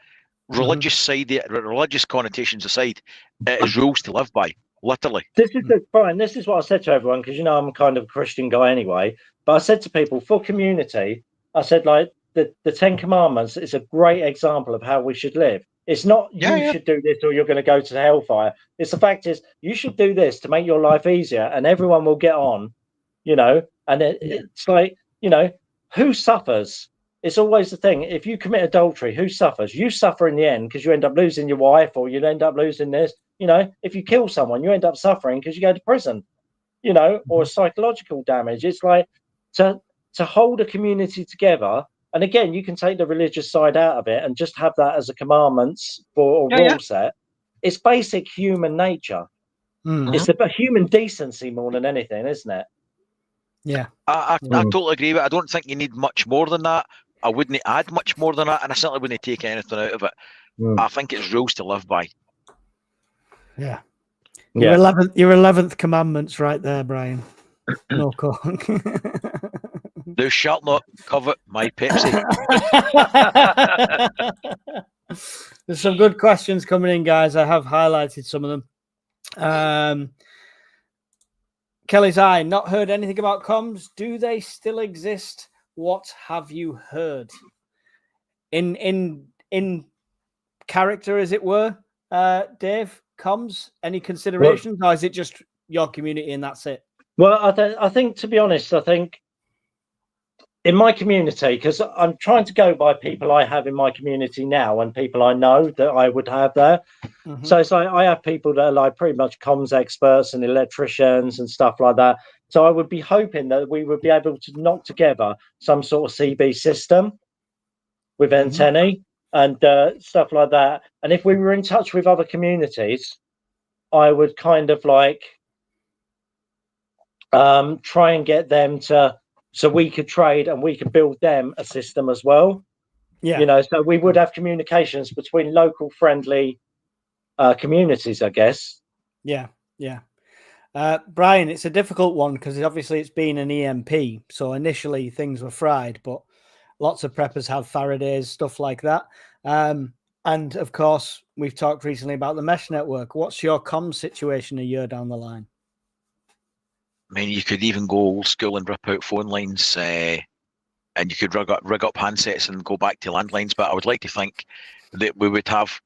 Religious connotations aside, it is rules to live by, literally. This is fine. This is what I said to everyone, because I'm kind of a Christian guy anyway. But I said to people, for community, I said, like, the 10 Commandments is a great example of how we should live. It's not should do this or you're going to go to the hellfire. It's the fact is you should do this to make your life easier, and everyone will get on, And it's like, who suffers? It's always the thing. If you commit adultery, who suffers? You suffer in the end because you end up losing your wife, or you end up losing this. If you kill someone, you end up suffering because you go to prison, or psychological damage. It's like to hold a community together. And again, you can take the religious side out of it and just have that as a commandments for a rule set. It's basic human nature. It's about human decency more than anything, isn't it? Yeah. I totally agree with it. I don't think you need much more than that. I wouldn't add much more than that, and I certainly wouldn't take anything out of it. I think it's rules to live by. Yeah. Your 11th commandment's right there, Brian. No coke. Thou shalt not covet my Pepsi. There's some good questions coming in, guys. I have highlighted some of them. Kelly's Eye, not heard anything about comms. Do they still exist? What have you heard? In character, as it were, Dave, comms, any considerations? Or is it just your community and that's it? Well, I think, to be honest, in my community, because I'm trying to go by people I have in my community now and people I know that I would have there. So it's like I have people that are like pretty much comms experts and electricians and stuff like that. So I would be hoping that we would be able to knock together some sort of CB system with antennae and stuff like that. And if we were in touch with other communities, I would kind of like try and get them to, so we could trade and we could build them a system as well. Yeah. So we would have communications between local friendly communities, I guess. Yeah. Brian, it's a difficult one because obviously it's been an EMP. So initially things were fried, but lots of preppers have Faradays, stuff like that. And of course, we've talked recently about the mesh network. What's your comm situation a year down the line? I mean, you could even go old school and rip out phone lines, and you could rig up handsets and go back to landlines. But I would like to think that we would have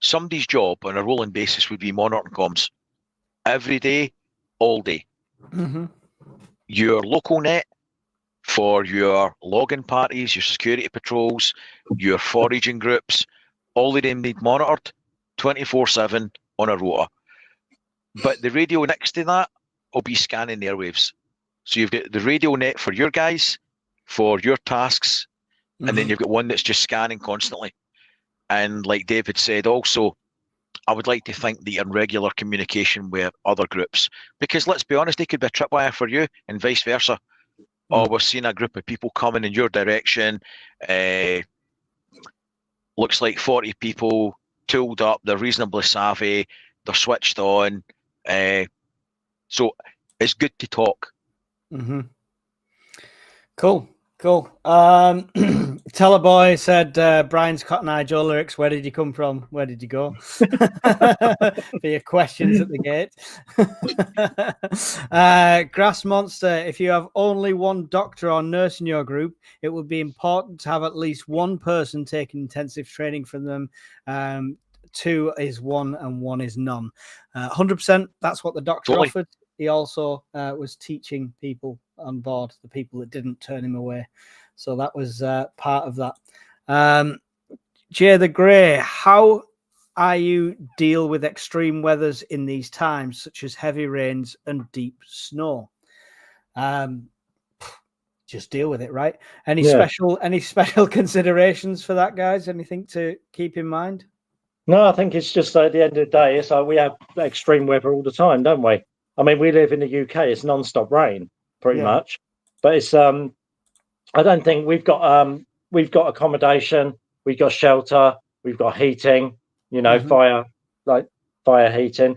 somebody's job on a rolling basis would be monitoring comms every day, all day. Your local net for your login parties, your security patrols, your foraging groups, all of them need monitored 24/7 on a rota. But the radio next to that will be scanning the airwaves. So you've got the radio net for your guys, for your tasks, and then you've got one that's just scanning constantly. And like David said, also, I would like to think the irregular communication with other groups, because let's be honest, they could be a tripwire for you and vice versa. Or we're seeing a group of people coming in your direction. Looks like 40 people tooled up. They're reasonably savvy. They're switched on. So it's good to talk. Cool. Cool. Teleboy said, Brian's Cotton Eye Joe lyrics. Where did you come from? Where did you go? For your questions at the gate. Grass Monster, if you have only one doctor or nurse in your group, it would be important to have at least one person taking intensive training from them. 2 is 1 and 1 is none. 100%. That's what the doctor Totally. offered. He also was teaching people on board, the people that didn't turn him away. So that was part of that. Jay the Grey, how are you deal with extreme weathers in these times, such as heavy rains and deep snow? Just deal with it, right? Any special considerations for that, guys? Anything to keep in mind? No, I think it's just at the end of the day, it's like we have extreme weather all the time, don't we? I mean, we live in the UK; it's non-stop rain, pretty much. But it's I don't think we've got accommodation, we've got shelter, we've got heating, fire heating.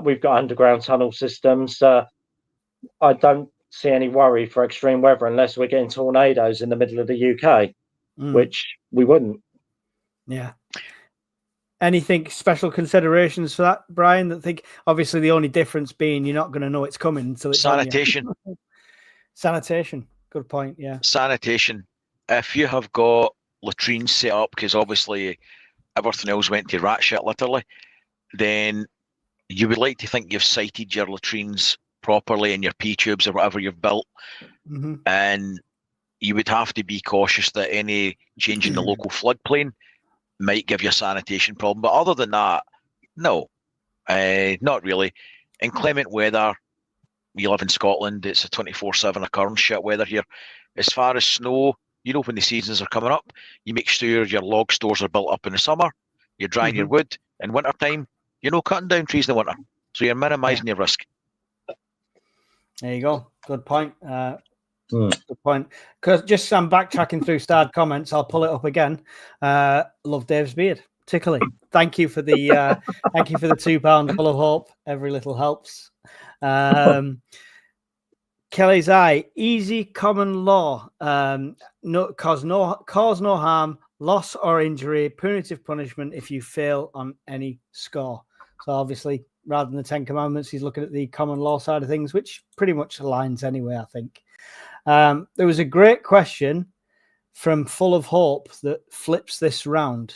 We've got underground tunnel systems. I don't see any worry for extreme weather unless we're getting tornadoes in the middle of the UK, which we wouldn't. Yeah. Anything special considerations for that, Brian? That think obviously the only difference being you're not going to know it's coming until it's sanitation. Sanitation. Good point. Yeah. Sanitation. If you have got latrines set up, because obviously everything else went to rat shit literally, then you would like to think you've sited your latrines properly in your P tubes or whatever you've built, and you would have to be cautious that any change in the local floodplain might give you a sanitation problem. But other than that, no, not really. Inclement weather, we live in Scotland, it's a 24/7 occurrence, shit weather here. As far as snow, when the seasons are coming up, you make sure your log stores are built up in the summer, you're drying your wood. In winter time, you're not cutting down trees in the winter, so you're minimising your risk. There you go. Good point. Good point. Because just I'm backtracking through starred comments. I'll pull it up again. Love Dave's beard. Tickly. Thank you for the thank you for the £2 full of hope. Every little helps. Kelly's Eye. Easy common law. Cause no harm, loss or injury, punitive punishment if you fail on any score. So obviously, rather than the 10 Commandments, he's looking at the common law side of things, which pretty much aligns anyway, I think. There was a great question from Full of Hope that flips this round.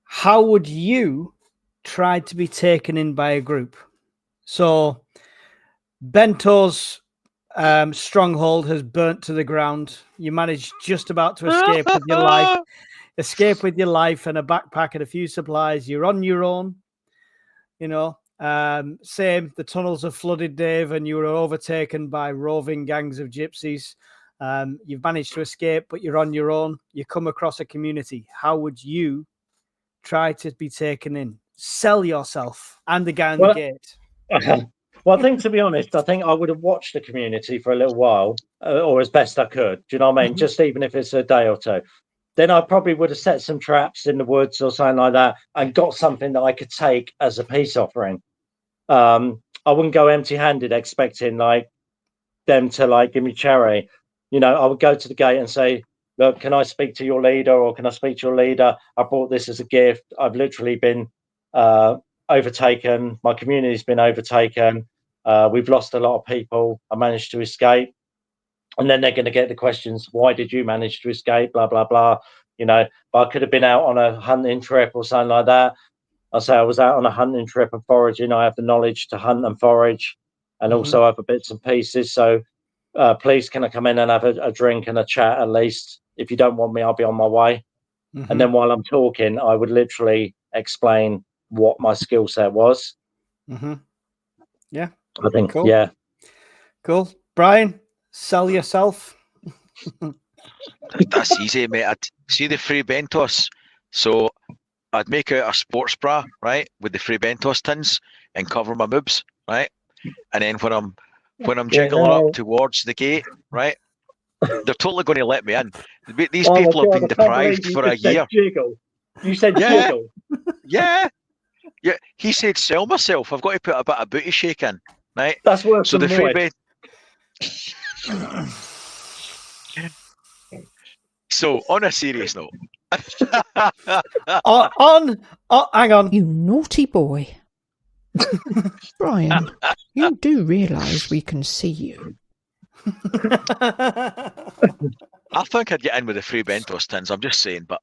How would you try to be taken in by a group? So Bento's stronghold has burnt to the ground. You managed just about to escape with your life. Escape with your life and a backpack and a few supplies. You're on your own. Same, the tunnels are flooded, Dave, and you were overtaken by roving gangs of gypsies. You've managed to escape, but you're on your own. You come across a community. How would you try to be taken in? Sell yourself and the guy on the gate. Well, I think, to be honest, I would have watched the community for a little while, or as best I could. Do you know what I mean? Just even if it's a day or two. Then I probably would have set some traps in the woods or something like that and got something that I could take as a peace offering. I wouldn't go empty-handed expecting them to give me charity. I would go to the gate and say, look, can I speak to your leader, or can I speak to your leader? I brought this as a gift. I've literally been overtaken. My community's been overtaken. We've lost a lot of people. I managed to escape. And then they're going to get the questions, why did you manage to escape? Blah, blah, blah. But I could have been out on a hunting trip or something like that. I say I was out on a hunting trip and foraging. I have the knowledge to hunt and forage and also other bits and pieces. So please, can I come in and have a drink and a chat at least? If you don't want me, I'll be on my way. And then while I'm talking, I would literally explain what my skill set was. Yeah. I think, cool. Yeah. Cool. Brian, sell yourself. That's easy, mate. I'd see the free Bentos. So I'd make out a sports bra, right, with the free Bentos tins and cover my boobs, right? And then when I'm jiggling up towards the gate, right, they're totally going to let me in. These people have been deprived for a year. Jiggle. You said jiggle. Yeah. He said sell myself. I've got to put a bit of booty shake in, right? That's worse so than the free So, on a serious note, Hang on. You naughty boy. Brian, you do realise we can see you. I think I'd get in with the free Bentos tins. I'm just saying, but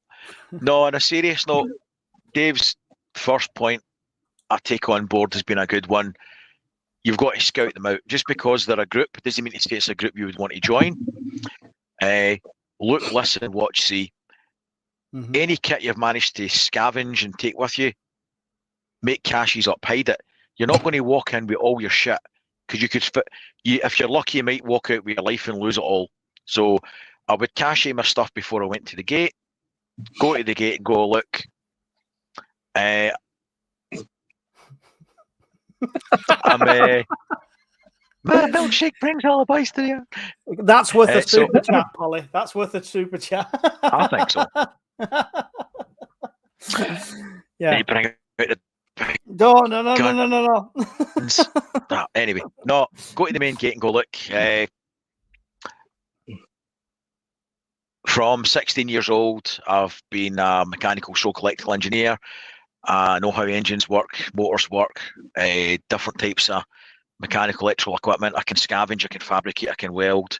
no. On a serious note, Dave's first point I take on board has been a good one. You've got to scout them out. Just because they're a group doesn't mean to say it's a group you would want to join. Look, listen, watch, see. Mhm. Any kit you've managed to scavenge and take with you, make caches up, hide it. You're not going to walk in with all your shit because you could fit. If you're lucky, you might walk out with your life and lose it all. So I would cache my stuff before I went to the gate. Go to the gate and go look. My milkshake brings all the boys to you. That's worth a super chat, Polly. That's worth a super chat. I think so. Yeah. You bring out the No. Anyway, no. Go to the main gate and go look. From 16 years old, I've been a mechanical stroke electrical engineer. I know how engines work, motors work, different types of mechanical electrical equipment. I can scavenge, I can fabricate, I can weld.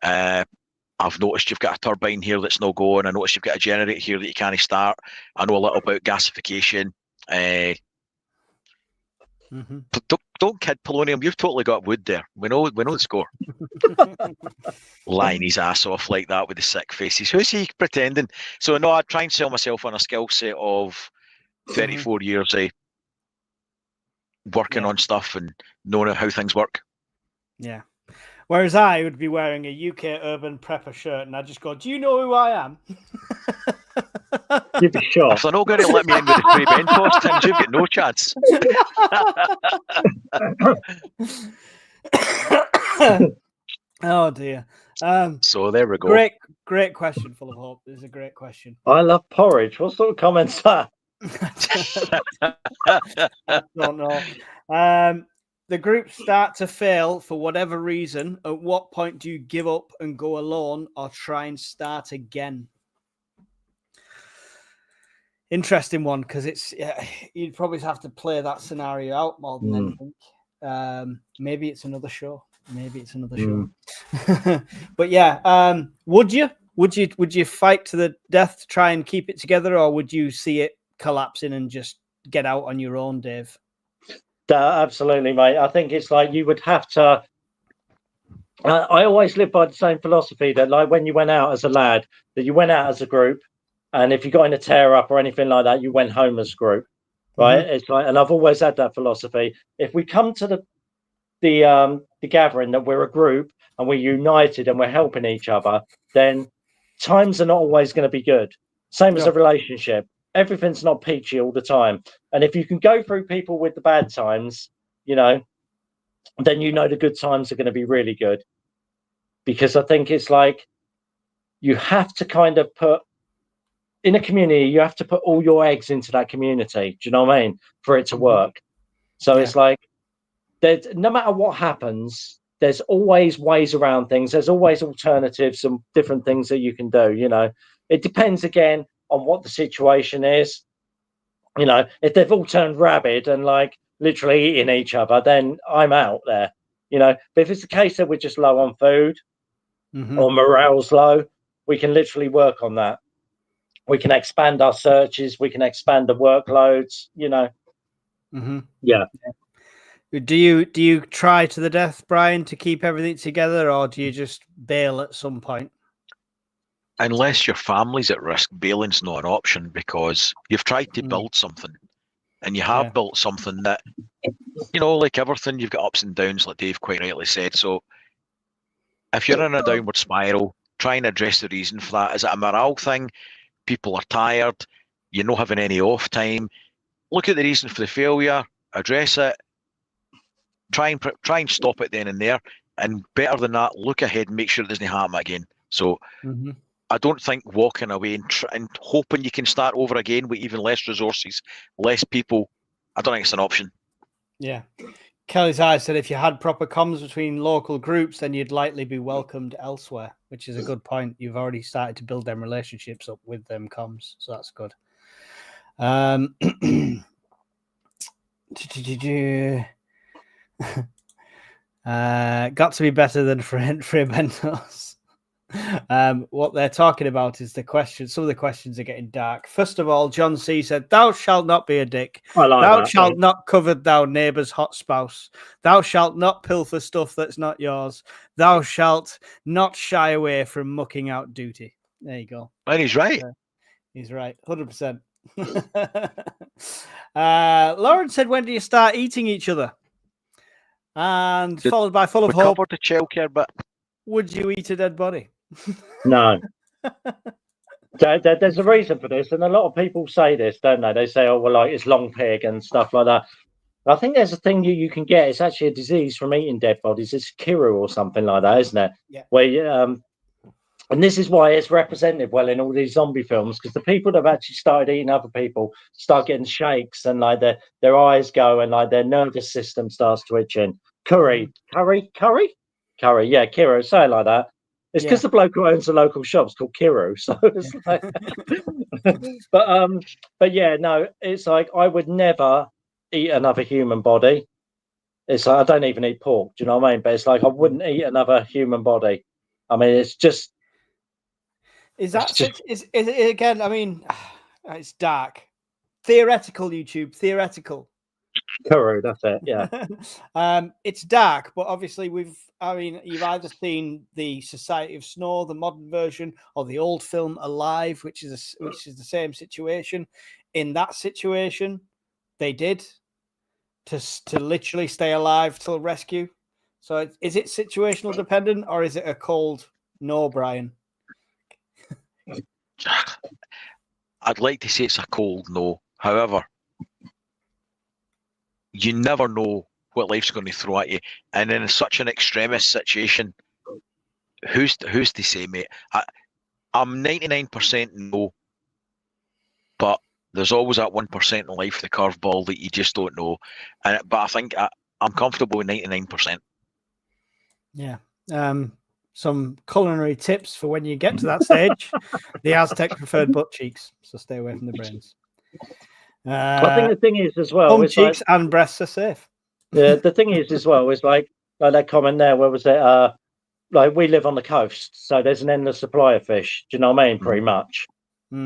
I've noticed you've got a turbine here that's no going. I noticed you've got a generator here that you can't start. I know a little about gasification. Don't kid polonium. You've totally got wood there. We know the score. Lying his ass off like that with the sick faces. Who's he pretending? So no, I try and sell myself on a skill set of 34 years working on stuff and knowing how things work. Yeah. Whereas I would be wearing a UK Urban Prepper shirt and I'd just go, do you know who I am? You'd be sure. If they're not going to let me in with the free Bentos tins, you've got no chance. Oh dear. So there we go. Great question, full of hope. This is a great question. I love porridge. What sort of comments that? I don't know. The groups start to fail for whatever reason. At what point do you give up and go alone or try and start again? Interesting one, because you'd probably have to play that scenario out more than anything. Maybe it's another show. But yeah, would you fight to the death to try and keep it together, or would you see it collapsing and just get out on your own, Dave? Absolutely, mate. I think it's like you would have to. I always live by the same philosophy that, like, when you went out as a lad, that you went out as a group, and if you got in a tear up or anything like that, you went home as a group, right? It's like, and I've always had that philosophy. If we come to the gathering that we're a group and we're united and we're helping each other, then times are not always going to be good. Same as a relationship. Everything's not peachy all the time. And if you can go through people with the bad times, then the good times are going to be really good. Because I think it's like you have to kind of put in a community, you have to put all your eggs into that community. Do you know what I mean? For it to work. So it's like, no matter what happens, there's always ways around things. There's always alternatives and different things that you can do. It depends again on what the situation is. If they've all turned rabid and like literally eating each other, then I'm out there. But if it's the case that we're just low on food or morale's low, we can literally work on that. We can expand our searches. We can expand the workloads. Yeah. Do you try to the death, Brian, to keep everything together, or do you just bail at some point? Unless your family's at risk, bailing's not an option, because you've tried to build something and you have built something that, like everything, you've got ups and downs, like Dave quite rightly said. So if you're in a downward spiral, try and address the reason for that. Is it a morale thing? People are tired. You're not having any off time. Look at the reason for the failure, address it, try and stop it then and there. And better than that, look ahead and make sure it doesn't happen again. So I don't think walking away and hoping you can start over again with even less resources, less people, I don't think it's an option. Yeah. Kelly's Eye said if you had proper comms between local groups, then you'd likely be welcomed elsewhere, which is a good point. You've already started to build them relationships up with them comms, so that's good. Got to be better than Free Bentos. What they're talking about is the questions. Some of the questions are getting dark. First of all, John C said, "Thou shalt not be a dick. Thou shalt not covet thou neighbour's hot spouse. Thou shalt not pilfer stuff that's not yours. Thou shalt not shy away from mucking out duty." There you go. And he's right. He's right, 100%. Lauren said, "When do you start eating each other?" And followed by Full of Hope. Covered the childcare bit. Would you eat a dead body? No. There's a reason for this, and a lot of people say this, don't they? They say, "Oh, well, like it's long pig and stuff like that." I think there's a thing you can get. It's actually a disease from eating dead bodies. It's Kiru or something like that, isn't it? Yeah. Where and this is why it's represented well in all these zombie films, because the people that have actually started eating other people start getting shakes, and like their eyes go, and like their nervous system starts twitching. Curry, yeah, Kiru, say it like that. It's because the bloke who owns the local shop's called Kiru, so it's like. but yeah, no, it's like I would never eat another human body. It's like I don't even eat pork. Do you know what I mean? But it's like I wouldn't eat another human body. I mean, it's just. Is that is it again? I mean, it's dark. Theoretical, YouTube. Theoretical. Kuru, that's it. Yeah. It's dark, but obviously you've either seen the Society of Snow, the modern version, or the old film Alive, which is the same situation. In that situation, they did to literally stay alive till rescue. So is it situational dependent, or is it a cold no, Brian? I'd like to say it's a cold no. However, you never know what life's going to throw at you, and in such an extremist situation, who's to say, mate? I'm 99% no, but there's always that 1% in life, the curveball that you just don't know. But I think I'm comfortable with 99%. Yeah. Some culinary tips for when you get to that stage. The Aztec preferred butt cheeks, so stay away from the brains. I think the thing is as well, cheeks like, and breasts are safe. Yeah, the thing is as well is like that comment there. Where was it? Like we live on the coast, so there's an endless supply of fish. Do you know what I mean? Pretty much.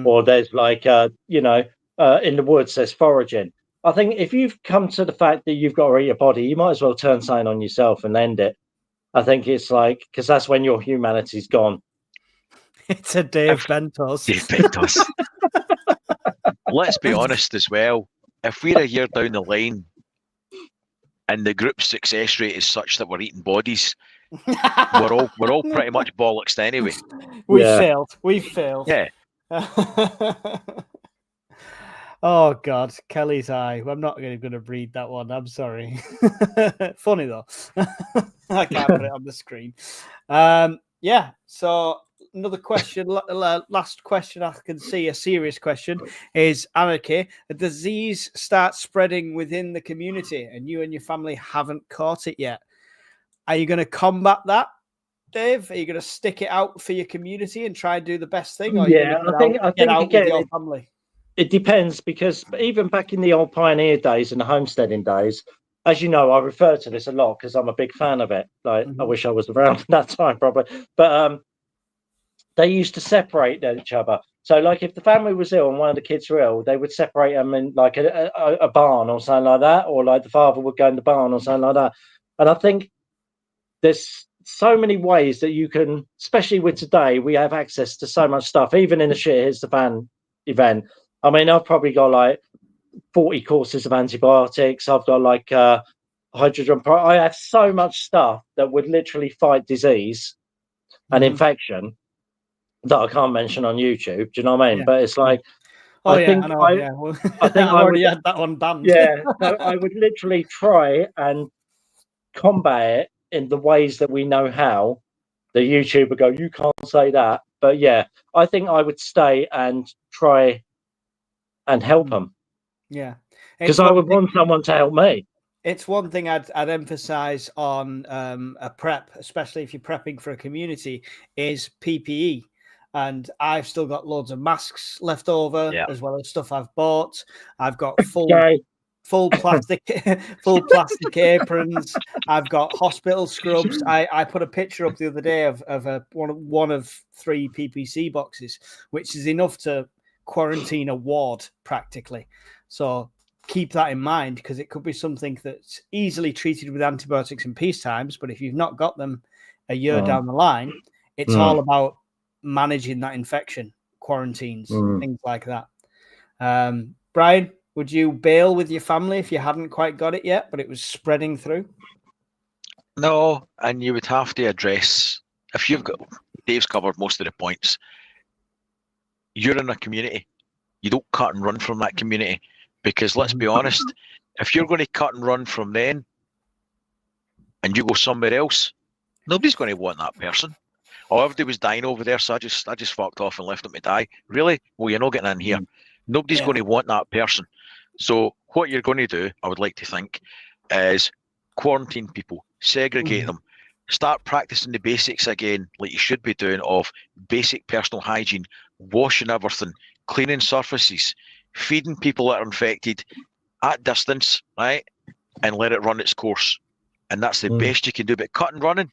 Or there's like in the woods there's foraging. I think if you've come to the fact that you've got to eat a body, you might as well turn something on yourself and end it. I think it's like, because that's when your humanity's gone. It's a Dave Bentos. Dave Bentos. Let's be honest as well. If we're a year down the line and the group's success rate is such that we're eating bodies, we're all pretty much bollocks anyway. We've failed. Yeah. Oh God, Kelly's Eye. I'm not going to read that one. I'm sorry. Funny though. I can't put it on the screen. Yeah. So another question, last question I can see, a serious question, is Anarchy. A disease starts spreading within the community and you and your family haven't caught it yet. Are you going to combat that, Dave? Are you going to stick it out for your community and try and do the best thing? Or yeah, I think with your family? It depends, because even back in the old pioneer days and the homesteading days, as you know, I refer to this a lot because I'm a big fan of it. Like, I wish I was around at that time, probably. But they used to separate each other. So, like, if the family was ill and one of the kids were ill, they would separate them in like a barn or something like that, or like the father would go in the barn or something like that. And I think there's so many ways that you can, especially with today, we have access to so much stuff, even in the Shit Hits the Fan event. I mean, I've probably got like 40 courses of antibiotics. I've got like hydrogen. I have so much stuff that would literally fight disease and infection that I can't mention on YouTube. Do you know what I mean? Yeah. But it's like, I think I already had that one banned. Yeah, so I would literally try and combat it in the ways that we know how. The YouTuber go, you can't say that. But yeah, I think I would stay and try and help them. Yeah, because I would want someone to help me. it's one thing I'd emphasize on a prep, especially if you're prepping for a community, is PPE. And I've still got loads of masks left over, as well as stuff I've bought. I've got full plastic aprons. I've got hospital scrubs. I put a picture up the other day of one of 3 PPC boxes, which is enough to quarantine a ward practically. So keep that in mind, because it could be something that's easily treated with antibiotics in peace times, but if you've not got them a year down the line, it's all about managing that infection, quarantines, things like that. Brian, would you bail with your family if you hadn't quite got it yet, but it was spreading through? No, and you would have to address, if you've got, Dave's covered most of the points. You're in a community. You don't cut and run from that community, because let's be honest, if you're going to cut and run from them and you go somewhere else, nobody's going to want that person. Oh, everybody was dying over there, so I just fucked off and left them to die. Really? Well, you're not getting in here. Nobody's going to want that person. So what you're going to do, I would like to think, is quarantine people, segregate them, start practicing the basics again, like you should be doing, of basic personal hygiene, washing everything, cleaning surfaces, feeding people that are infected at distance, right? And let it run its course. And that's the best you can do. But cut and running.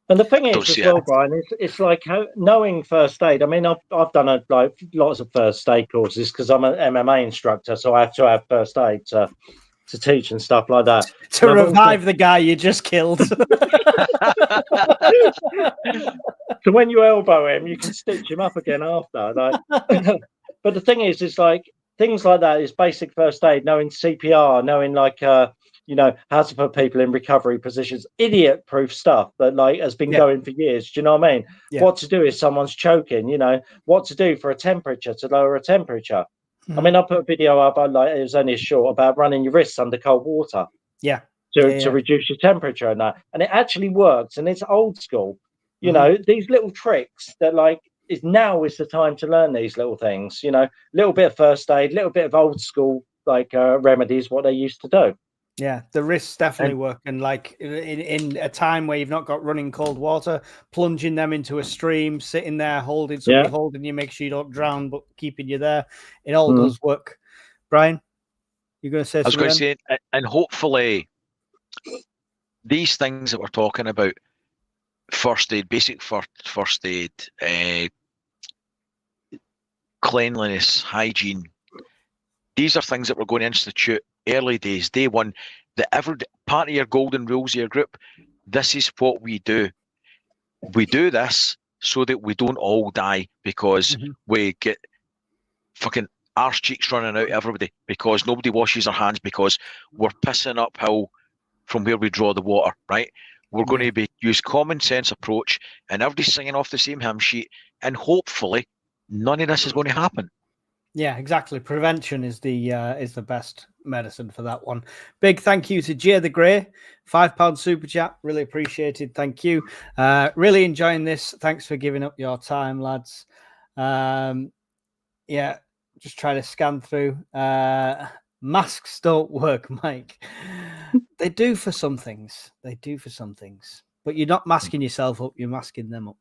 And the thing is, as well, Brian, it's like knowing first aid. I mean, I've done lots of first aid courses because I'm an MMA instructor, so I have to have first aid to teach and stuff like that. To revive the guy you just killed. So when you elbow him, you can stitch him up again after. Like, but the thing is, it's like things like that is basic first aid, knowing CPR, knowing how to put people in recovery positions, idiot-proof stuff that has been going for years. Do you know what I mean? Yeah. What to do if someone's choking, what to do for a temperature, to lower a temperature. I mean, I put a video up, it was only a short, about running your wrists under cold water. Yeah. To reduce your temperature and that. And it actually works, and it's old school. These little tricks that is the time to learn these little things, little bit of first aid, little bit of old school, remedies, what they used to do. Yeah, the wrists definitely work. And in a time where you've not got running cold water, plunging them into a stream, sitting there, holding you, make sure you don't drown, but keeping you there. It all does work. Brian, you're going to say something? I was going to say, and hopefully these things that we're talking about, first aid, basic first aid, cleanliness, hygiene, these are things that we're going to institute early days, day one, that every part of your golden rules of your group, this is what we do. We do this so that we don't all die because we get fucking arse cheeks running out everybody because nobody washes their hands because we're pissing uphill from where we draw the water, right? We're going to use common sense approach, and everybody's singing off the same hymn sheet, and hopefully none of this is going to happen. Yeah, exactly. Prevention is the best medicine for that one. Big thank you to Jay the Grey, £5 super chat, really appreciated. Thank you. Really enjoying this. Thanks for giving up your time, lads. Yeah, just trying to scan through. Masks don't work, Mike. They do for some things. But you're not masking yourself up. You're masking them up,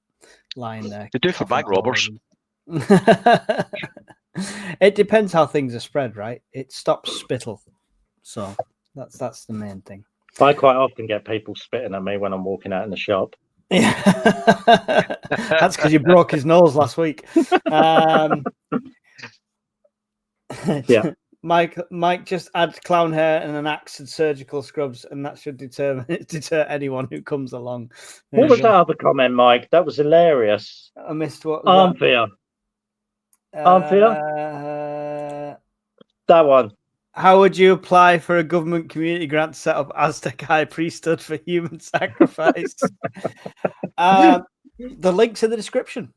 lying there. They do for bank robbers. It depends how things are spread, right? It stops spittle. So that's the main thing. I quite often get people spitting at me when I'm walking out in the shop. Yeah. That's because you broke his nose last week. Yeah. Mike, just add clown hair and an axe and surgical scrubs, and that should deter anyone who comes along. What was that other comment, Mike? That was hilarious. I missed what. Arm fear. That one. How would you apply for a government community grant to set up Aztec high priesthood for human sacrifice? The link's in the description.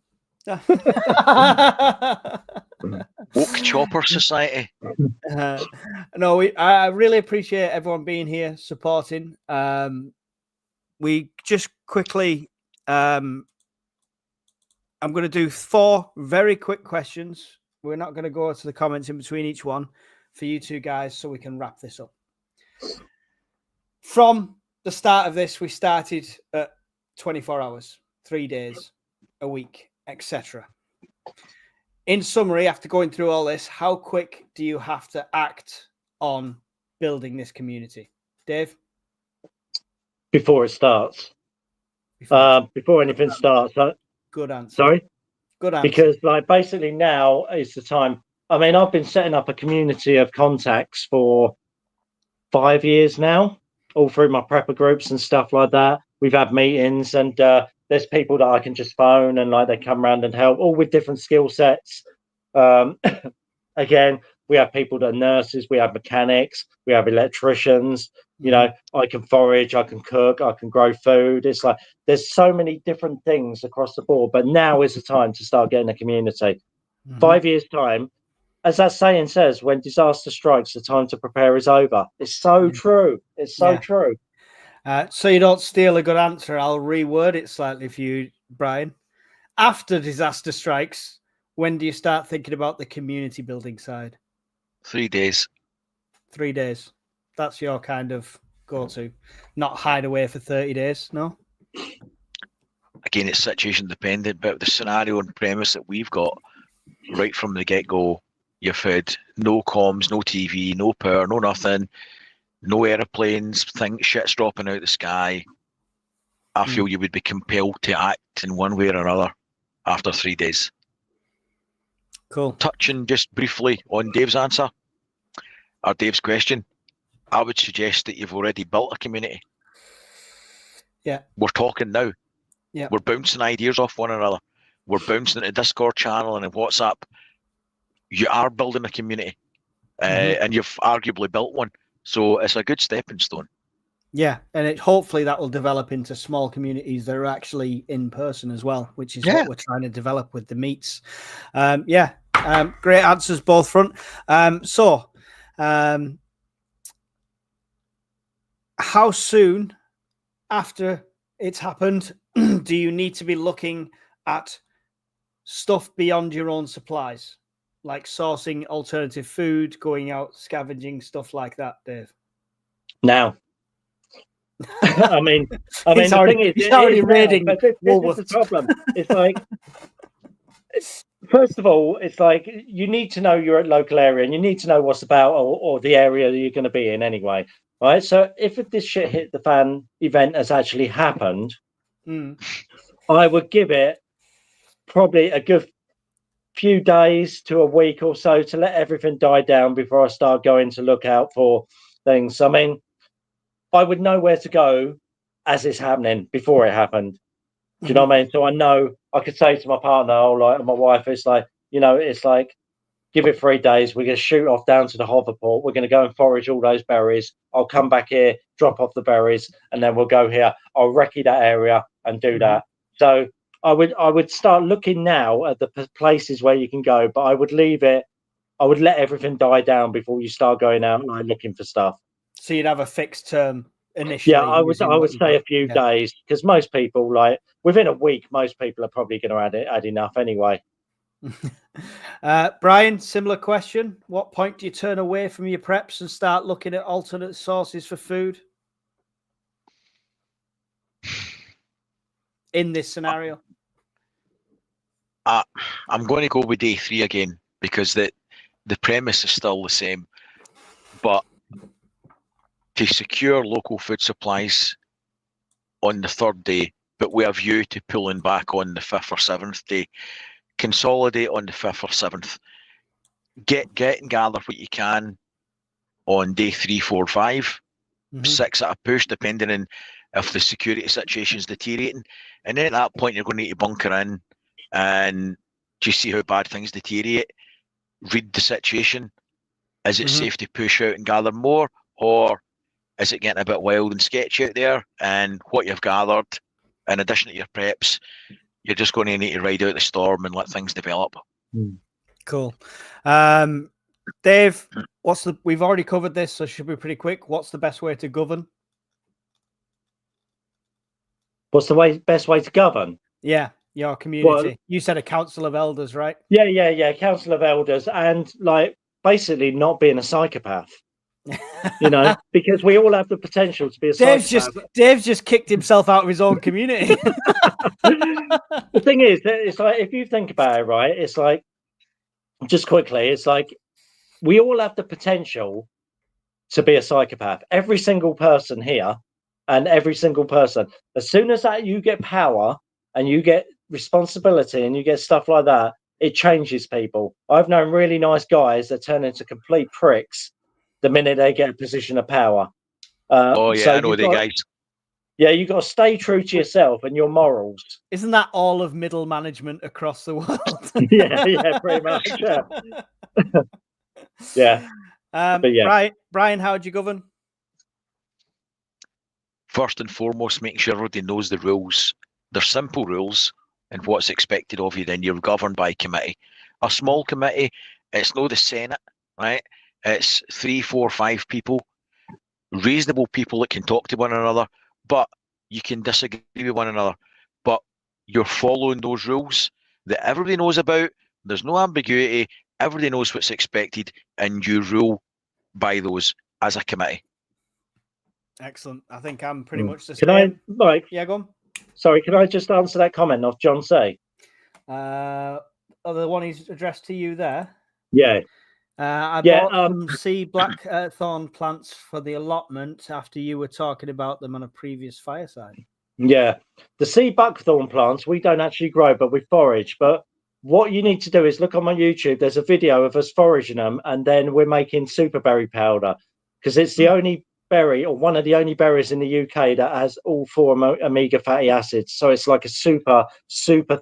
Oak Chopper Society. No, I really appreciate everyone being here, supporting. We just quickly, I'm going to do 4 very quick questions. We're not going to go to the comments in between each one for you two guys so we can wrap this up. From the start of this, we started at 24 hours, 3 days, a week, etc. In summary, after going through all this, how quick do you have to act on building this community? Dave? Before it starts. Before anything starts. Good answer. Sorry? Good answer. Because like basically now is the time. I mean, I've been setting up a community of contacts for 5 years now, all through my prepper groups and stuff like that. We've had meetings, and there's people that I can just phone, and like they come around and help, all with different skill sets. Again, we have people that are nurses, we have mechanics, we have electricians. You know, I can forage, I can cook, I can grow food. It's like there's so many different things across the board. But now is the time to start getting a community. 5 years' time, as that saying says, when disaster strikes, the time to prepare is over. It's so true. It's so true. So you don't steal a good answer, I'll reword it slightly for you, Brian. After disaster strikes, when do you start thinking about the community building side? 3 days. 3 days. That's your kind of go-to. Not hide away for 30 days, no? Again, it's situation dependent, but the scenario and premise that we've got right from the get-go, you've had no comms, no TV, no power, no nothing, no aeroplanes, shit's dropping out of the sky. I feel you would be compelled to act in one way or another after 3 days. Cool. Touching just briefly on Dave's answer, or Dave's question, I would suggest that you've already built a community. Yeah. We're talking now. Yeah. We're bouncing ideas off one another. We're bouncing into Discord channel and in WhatsApp. You are building a community, and you've arguably built one. So it's a good stepping stone. Yeah, and hopefully that will develop into small communities that are actually in person as well, which is what we're trying to develop with the meets. Great answers both front. How soon after it's happened do you need to be looking at stuff beyond your own supplies, like sourcing alternative food, going out scavenging, stuff like that, Dave? Now. I mean, he's already raiding. This is the problem. It's like, first of all, it's like you need to know your local area, and you need to know what's about or the area that you're going to be in anyway, right? So if this shit hit the fan event has actually happened, I would give it probably a good few days to a week or so to let everything die down before I start going to look out for things. I mean, I would know where to go as it's happening before it happened. Do you know what I mean? So I know I could say to my partner, or my wife, it's like, it's like, give it 3 days. We're going to shoot off down to the hoverport. We're going to go and forage all those berries. I'll come back here, drop off the berries, and then we'll go here. I'll recce that area and do that. So I would start looking now at the places where you can go, but I would leave it. I would let everything die down before you start going out and looking for stuff. So you'd have a fixed term initially. Yeah, I would say a few days, because most people, within a week, most people are probably going to add enough anyway. Brian, similar question. What point do you turn away from your preps and start looking at alternate sources for food in this scenario? I'm going to go with day 3 again, because the premise is still the same, but to secure local food supplies on the 3rd day, but with a view to pulling back on the 5th or 7th day. Consolidate on the 5th or 7th. Get and gather what you can on day 3, 4, 5, 6 at a push, depending on if the security situation is deteriorating. And then at that point, you're going to need to bunker in and just see how bad things deteriorate. Read the situation. Is it safe to push out and gather more, or is it getting a bit wild and sketchy out there? And what you've gathered, in addition to your preps, you're just going to need to ride out the storm and let things develop. Cool. Dave, we've already covered this, so it should be pretty quick. What's the best way to govern? What's the best way to govern? Yeah, your community. You said a council of elders, right? Yeah. Council of elders, and basically not being a psychopath. You know, because we all have the potential to be a psychopath. Dave's just kicked himself out of his own community. The thing is, that it's like, if you think about it, right, it's like, just quickly, it's like we all have the potential to be a psychopath. Every single person here, and every single person, as soon as that you get power and you get responsibility and you get stuff like that, it changes people. I've known really nice guys that turn into complete pricks the minute they get a position of power. Oh yeah, so I know the guys. Yeah, you got to stay true to yourself and your morals. Isn't that all of middle management across the world? yeah, pretty much. Yeah. Yeah. But yeah. Brian, how would you govern? First and foremost, make sure everybody knows the rules. They're simple rules and what's expected of you. Then you're governed by committee. A small committee, it's not the Senate, right? It's 3, 4, 5 people, reasonable people that can talk to one another, but you can disagree with one another. But you're following those rules that everybody knows about. There's no ambiguity. Everybody knows what's expected, and you rule by those as a committee. Excellent. I think I'm pretty much the same. Mike? Yeah, go on. Sorry, can I just answer that comment of John Say? The one he's addressed to you there. Yeah. I bought some sea blackthorn plants for the allotment after you were talking about them on a previous fireside. Yeah, the sea buckthorn plants we don't actually grow, but we forage. But what you need to do is look on my YouTube. There's a video of us foraging them, and then we're making superberry powder because it's the only berry, or one of the only berries in the UK that has all 4 omega fatty acids. So it's like a super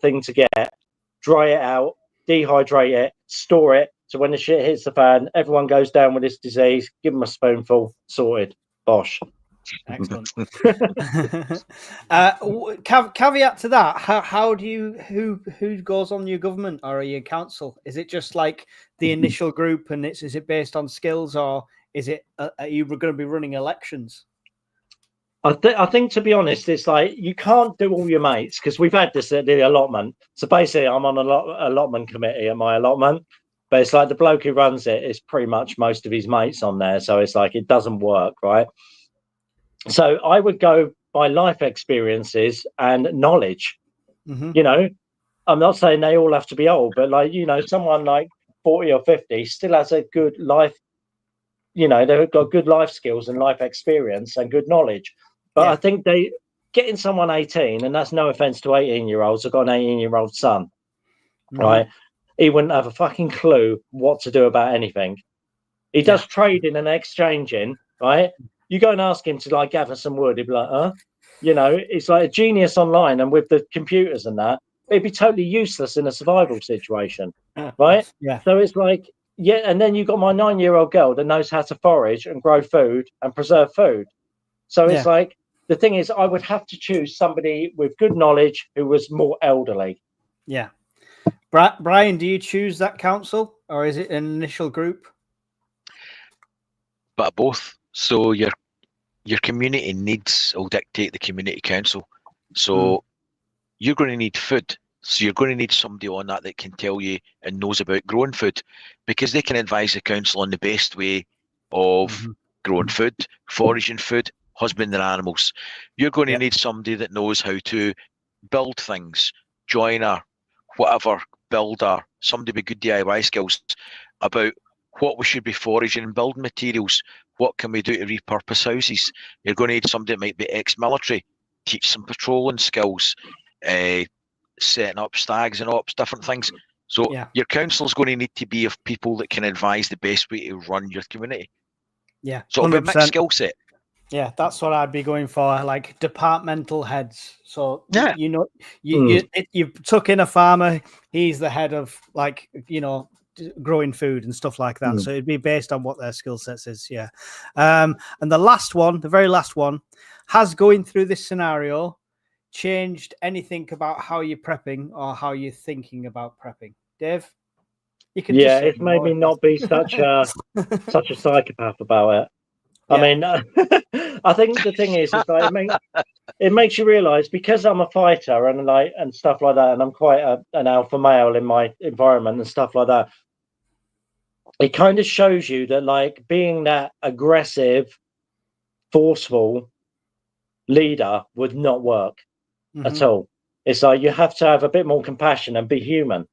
thing to get. Dry it out, dehydrate it, store it. So when the shit hits the fan, everyone goes down with this disease. Give them a spoonful, sorted. Bosh. Excellent. Caveat to that: how do you who goes on your government or your council? Is it just like the initial group, and is it based on skills, or is it are you going to be running elections? I think to be honest, it's like you can't do all your mates, because we've had this at the allotment. So basically, I'm on a allotment committee at my allotment, but it's like the bloke who runs it is pretty much most of his mates on there. So it's like it doesn't work, right? So I would go by life experiences and knowledge. You know, I'm not saying they all have to be old, but like, you know, someone like 40 or 50 still has a good life. You know, they've got good life skills and life experience and good knowledge. But I think getting someone 18, and that's no offense to 18-year-olds. I've got an 18-year-old son, right? He wouldn't have a fucking clue what to do about anything. He does trading and exchanging, right? You go and ask him to like gather some wood, he'd be like, huh? You know, it's like a genius online, and with the computers and that, it'd be totally useless in a survival situation, right? Yeah. So it's like, yeah, and then you've got my 9-year-old girl that knows how to forage and grow food and preserve food. So it's like, the thing is, I would have to choose somebody with good knowledge who was more elderly. Yeah. Brian, do you choose that council, or is it an initial group? But both. So your community needs will dictate the community council. So you're going to need food. So you're going to need somebody on that can tell you and knows about growing food, because they can advise the council on the best way of growing food, foraging food, husbanding animals. You're going to need somebody that knows how to build things, joiner, whatever, builder, somebody with good DIY skills about what we should be foraging and building materials. What can we do to repurpose houses? You're going to need somebody that might be ex-military, teach some patrolling skills, setting up stags and ops, different things. So your council's going to need to be of people that can advise the best way to run your community. Yeah, so it'll be a mixed skill set. Yeah, that's what I'd be going for, like departmental heads. So you know, you took in a farmer, he's the head of, like, you know, growing food and stuff like that. So it'd be based on what their skill sets is. Yeah. And the last one, the very last one, has going through this scenario changed anything about how you're prepping or how you're thinking about prepping? Dave, you can. Yeah, it's made me not be such a psychopath about it. I mean, I think the thing is like, it makes you realise, because I'm a fighter and stuff like that, and I'm quite an alpha male in my environment and stuff like that. it kind of shows you that, like, being that aggressive, forceful leader would not work at all. It's like you have to have a bit more compassion and be human.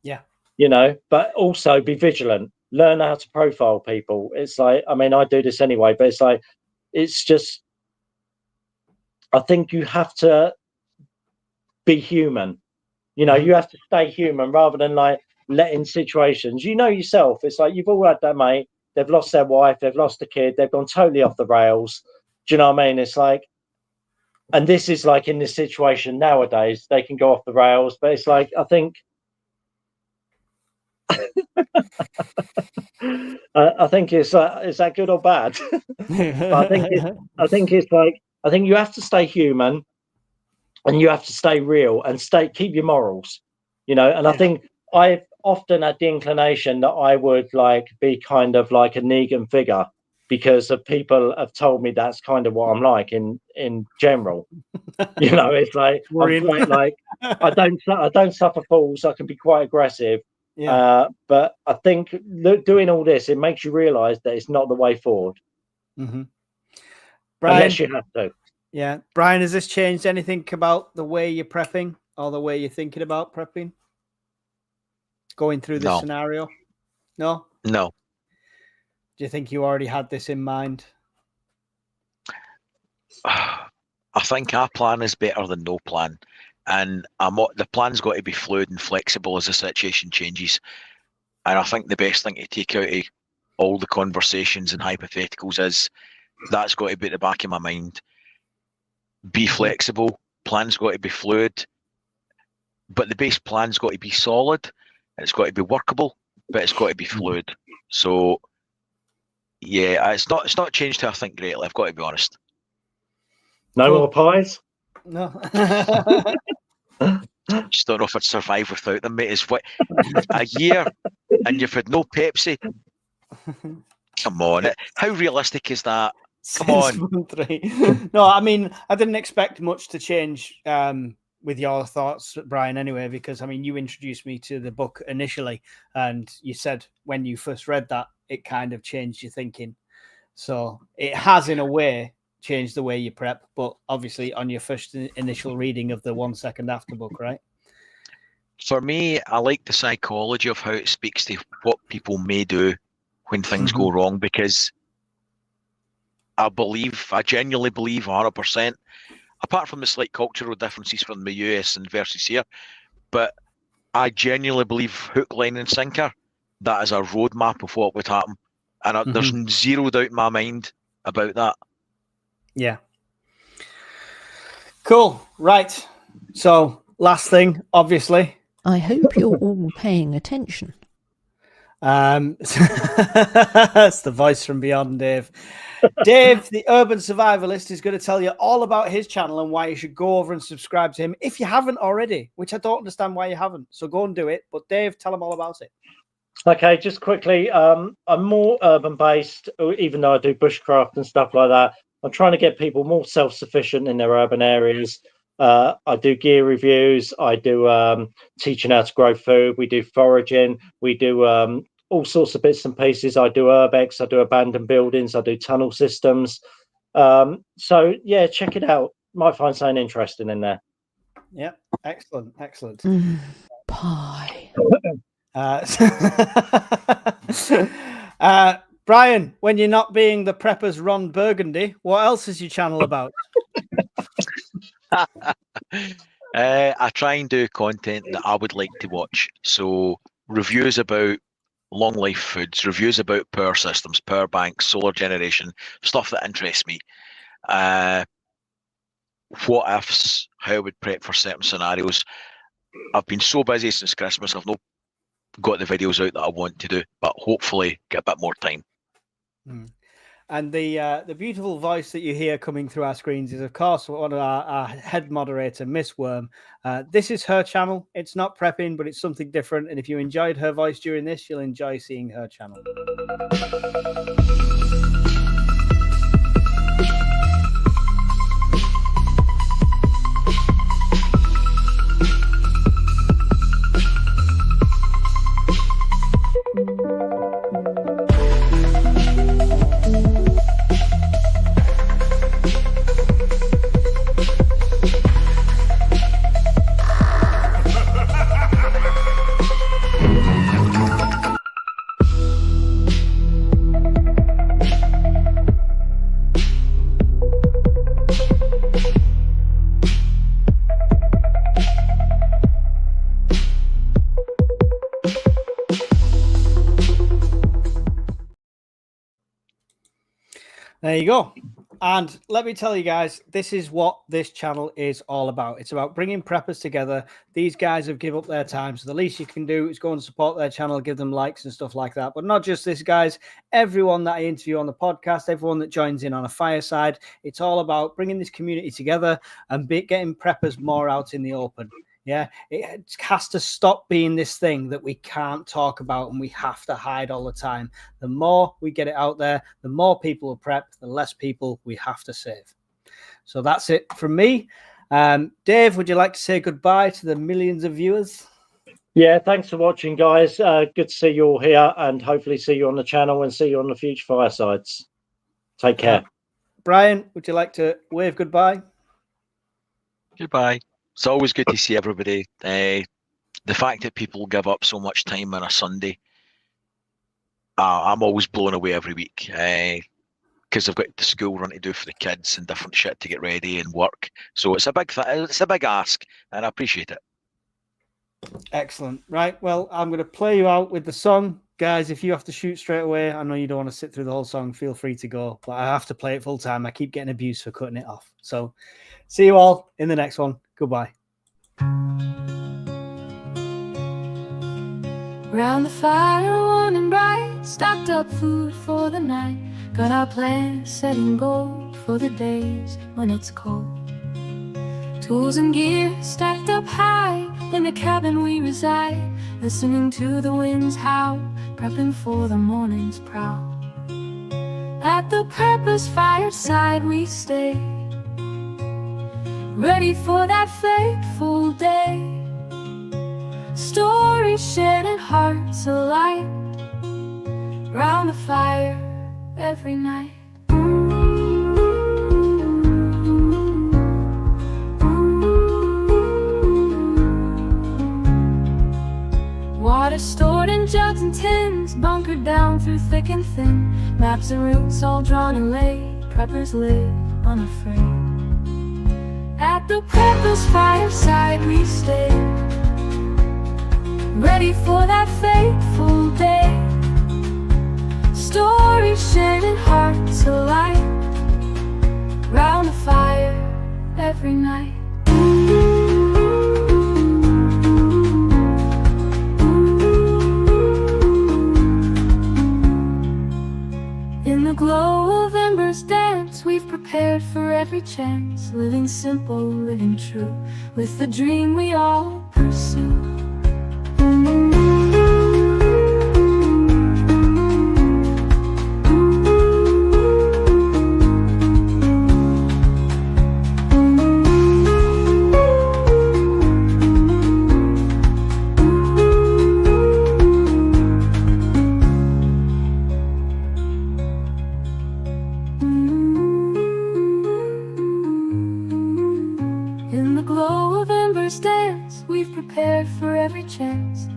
Yeah. You know, but also be vigilant. Learn how to profile people. It's like, I mean, I do this anyway, but it's like, it's just, I think you have to be human. You know, you have to stay human rather than like letting situations, you know, yourself. It's like you've all had that mate. They've lost their wife, they've lost a kid, they've gone totally off the rails. Do you know what I mean? It's like, and this is like in this situation nowadays, they can go off the rails, but it's like, I think, I think is that good or bad? I think it's like, I think you have to stay human, and you have to stay real and keep your morals, you know. And I think I've often had the inclination that I would like be kind of like a Negan figure, because of people have told me that's kind of what I'm like in general. You know, it's like I'm quite like I don't suffer fools. I can be quite aggressive. But I think doing all this, it makes you realise that it's not the way forward. Brian, unless you have to. Yeah, Brian, has this changed anything about the way you're prepping or the way you're thinking about prepping? Going through this scenario? No? No. Do you think you already had this in mind? I think our plan is better than no plan. And the plan's got to be fluid and flexible as the situation changes. And I think the best thing to take out of all the conversations and hypotheticals is that's got to be at the back of my mind. Be flexible. Plan's got to be fluid. But the base plan's got to be solid. And it's got to be workable. But it's got to be fluid. So, yeah, it's not changed how I think greatly, I've got to be honest. No more pies? No. Just don't know if I'd survive without them, mate. It's what, a year and you've had no Pepsi? Come on. How realistic is that? Come on. No, I mean, I didn't expect much to change with your thoughts, Brian, anyway, because, I mean, you introduced me to the book initially, and you said when you first read that, it kind of changed your thinking. So it has, in a way, changed the way you prep, but obviously on your first initial reading of the 1 second after book, right? For me, I like the psychology of how it speaks to what people may do when things go wrong, because I genuinely believe 100%, apart from the slight cultural differences from the US and versus here, but I genuinely believe hook, line and sinker, that is a roadmap of what would happen. And there's zero doubt in my mind about that. Yeah. Cool. Right. So last thing, obviously. I hope you're all paying attention. That's the voice from beyond, Dave. Dave, the urban survivalist, is going to tell you all about his channel and why you should go over and subscribe to him if you haven't already, which I don't understand why you haven't. So go and do it. But Dave, tell them all about it. Okay, just quickly, I'm more urban based, even though I do bushcraft and stuff like that. I'm trying to get people more self-sufficient in their urban areas. I do gear reviews. I do teaching how to grow food. We do foraging. We do all sorts of bits and pieces. I do urbex. I do abandoned buildings. I do tunnel systems. So, yeah, check it out. Might find something interesting in there. Yeah, excellent, excellent. Pie. Brian, when you're not being the prepper's Ron Burgundy, what else is your channel about? I try and do content that I would like to watch. So reviews about long life foods, reviews about power systems, power banks, solar generation, stuff that interests me. What ifs, how I would prep for certain scenarios. I've been so busy since Christmas, I've not got the videos out that I want to do, but hopefully get a bit more time. And the beautiful voice that you hear coming through our screens is, of course, one of our head moderator, Miss Worm. This is her channel. It's not prepping, but it's something different. And if you enjoyed her voice during this, you'll enjoy seeing her channel. There you go. And let me tell you guys, this is what this channel is all about. It's about bringing preppers together. These guys have given up their time, so the least you can do is go and support their channel, give them likes and stuff like that. But not just this, guys. Everyone that I interview on the podcast, everyone that joins in on a fireside, it's all about bringing this community together and getting preppers more out in the open. Yeah, it has to stop being this thing that we can't talk about and we have to hide all the time. The more we get it out there, the more people will prep, the less people we have to save. So that's it from me. Dave, would you like to say goodbye to the millions of viewers? Yeah, thanks for watching, guys. Good to see you all here, and hopefully see you on the channel and see you on the future firesides. Take care. Brian, would you like to wave goodbye? Goodbye. It's always good to see everybody. The fact that people give up so much time on a Sunday, I'm always blown away every week. Because I've got the school run to do for the kids and different shit to get ready and work. So it's a big ask, and I appreciate it. Excellent. Right. Well, I'm going to play you out with the song. Guys, if you have to shoot straight away, I know you don't want to sit through the whole song, feel free to go. But I have to play it full time. I keep getting abused for cutting it off. So see you all in the next one. Goodbye. Round the fire, warm and bright, stocked up food for the night. Got our plans set in gold for the days when it's cold. Tools and gear stacked up high in the cabin we reside, listening to the winds howl, prepping for the morning's prowl. At the purpose fireside we stay, ready for that fateful day. Stories shared and hearts alight, round the fire every night. Water stored in jugs and tins, bunkered down through thick and thin. Maps and routes all drawn and laid, preppers live unafraid. At the preppers fireside we stay, ready for that fateful day. Stories shared and hearts alight, round the fire every night. In the glow of embers dance, we've prepared for every chance, living simple, living true, with the dream we all pursue.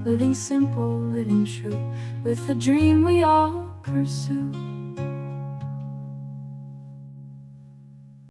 Living simple, living true, with the dream we all pursue.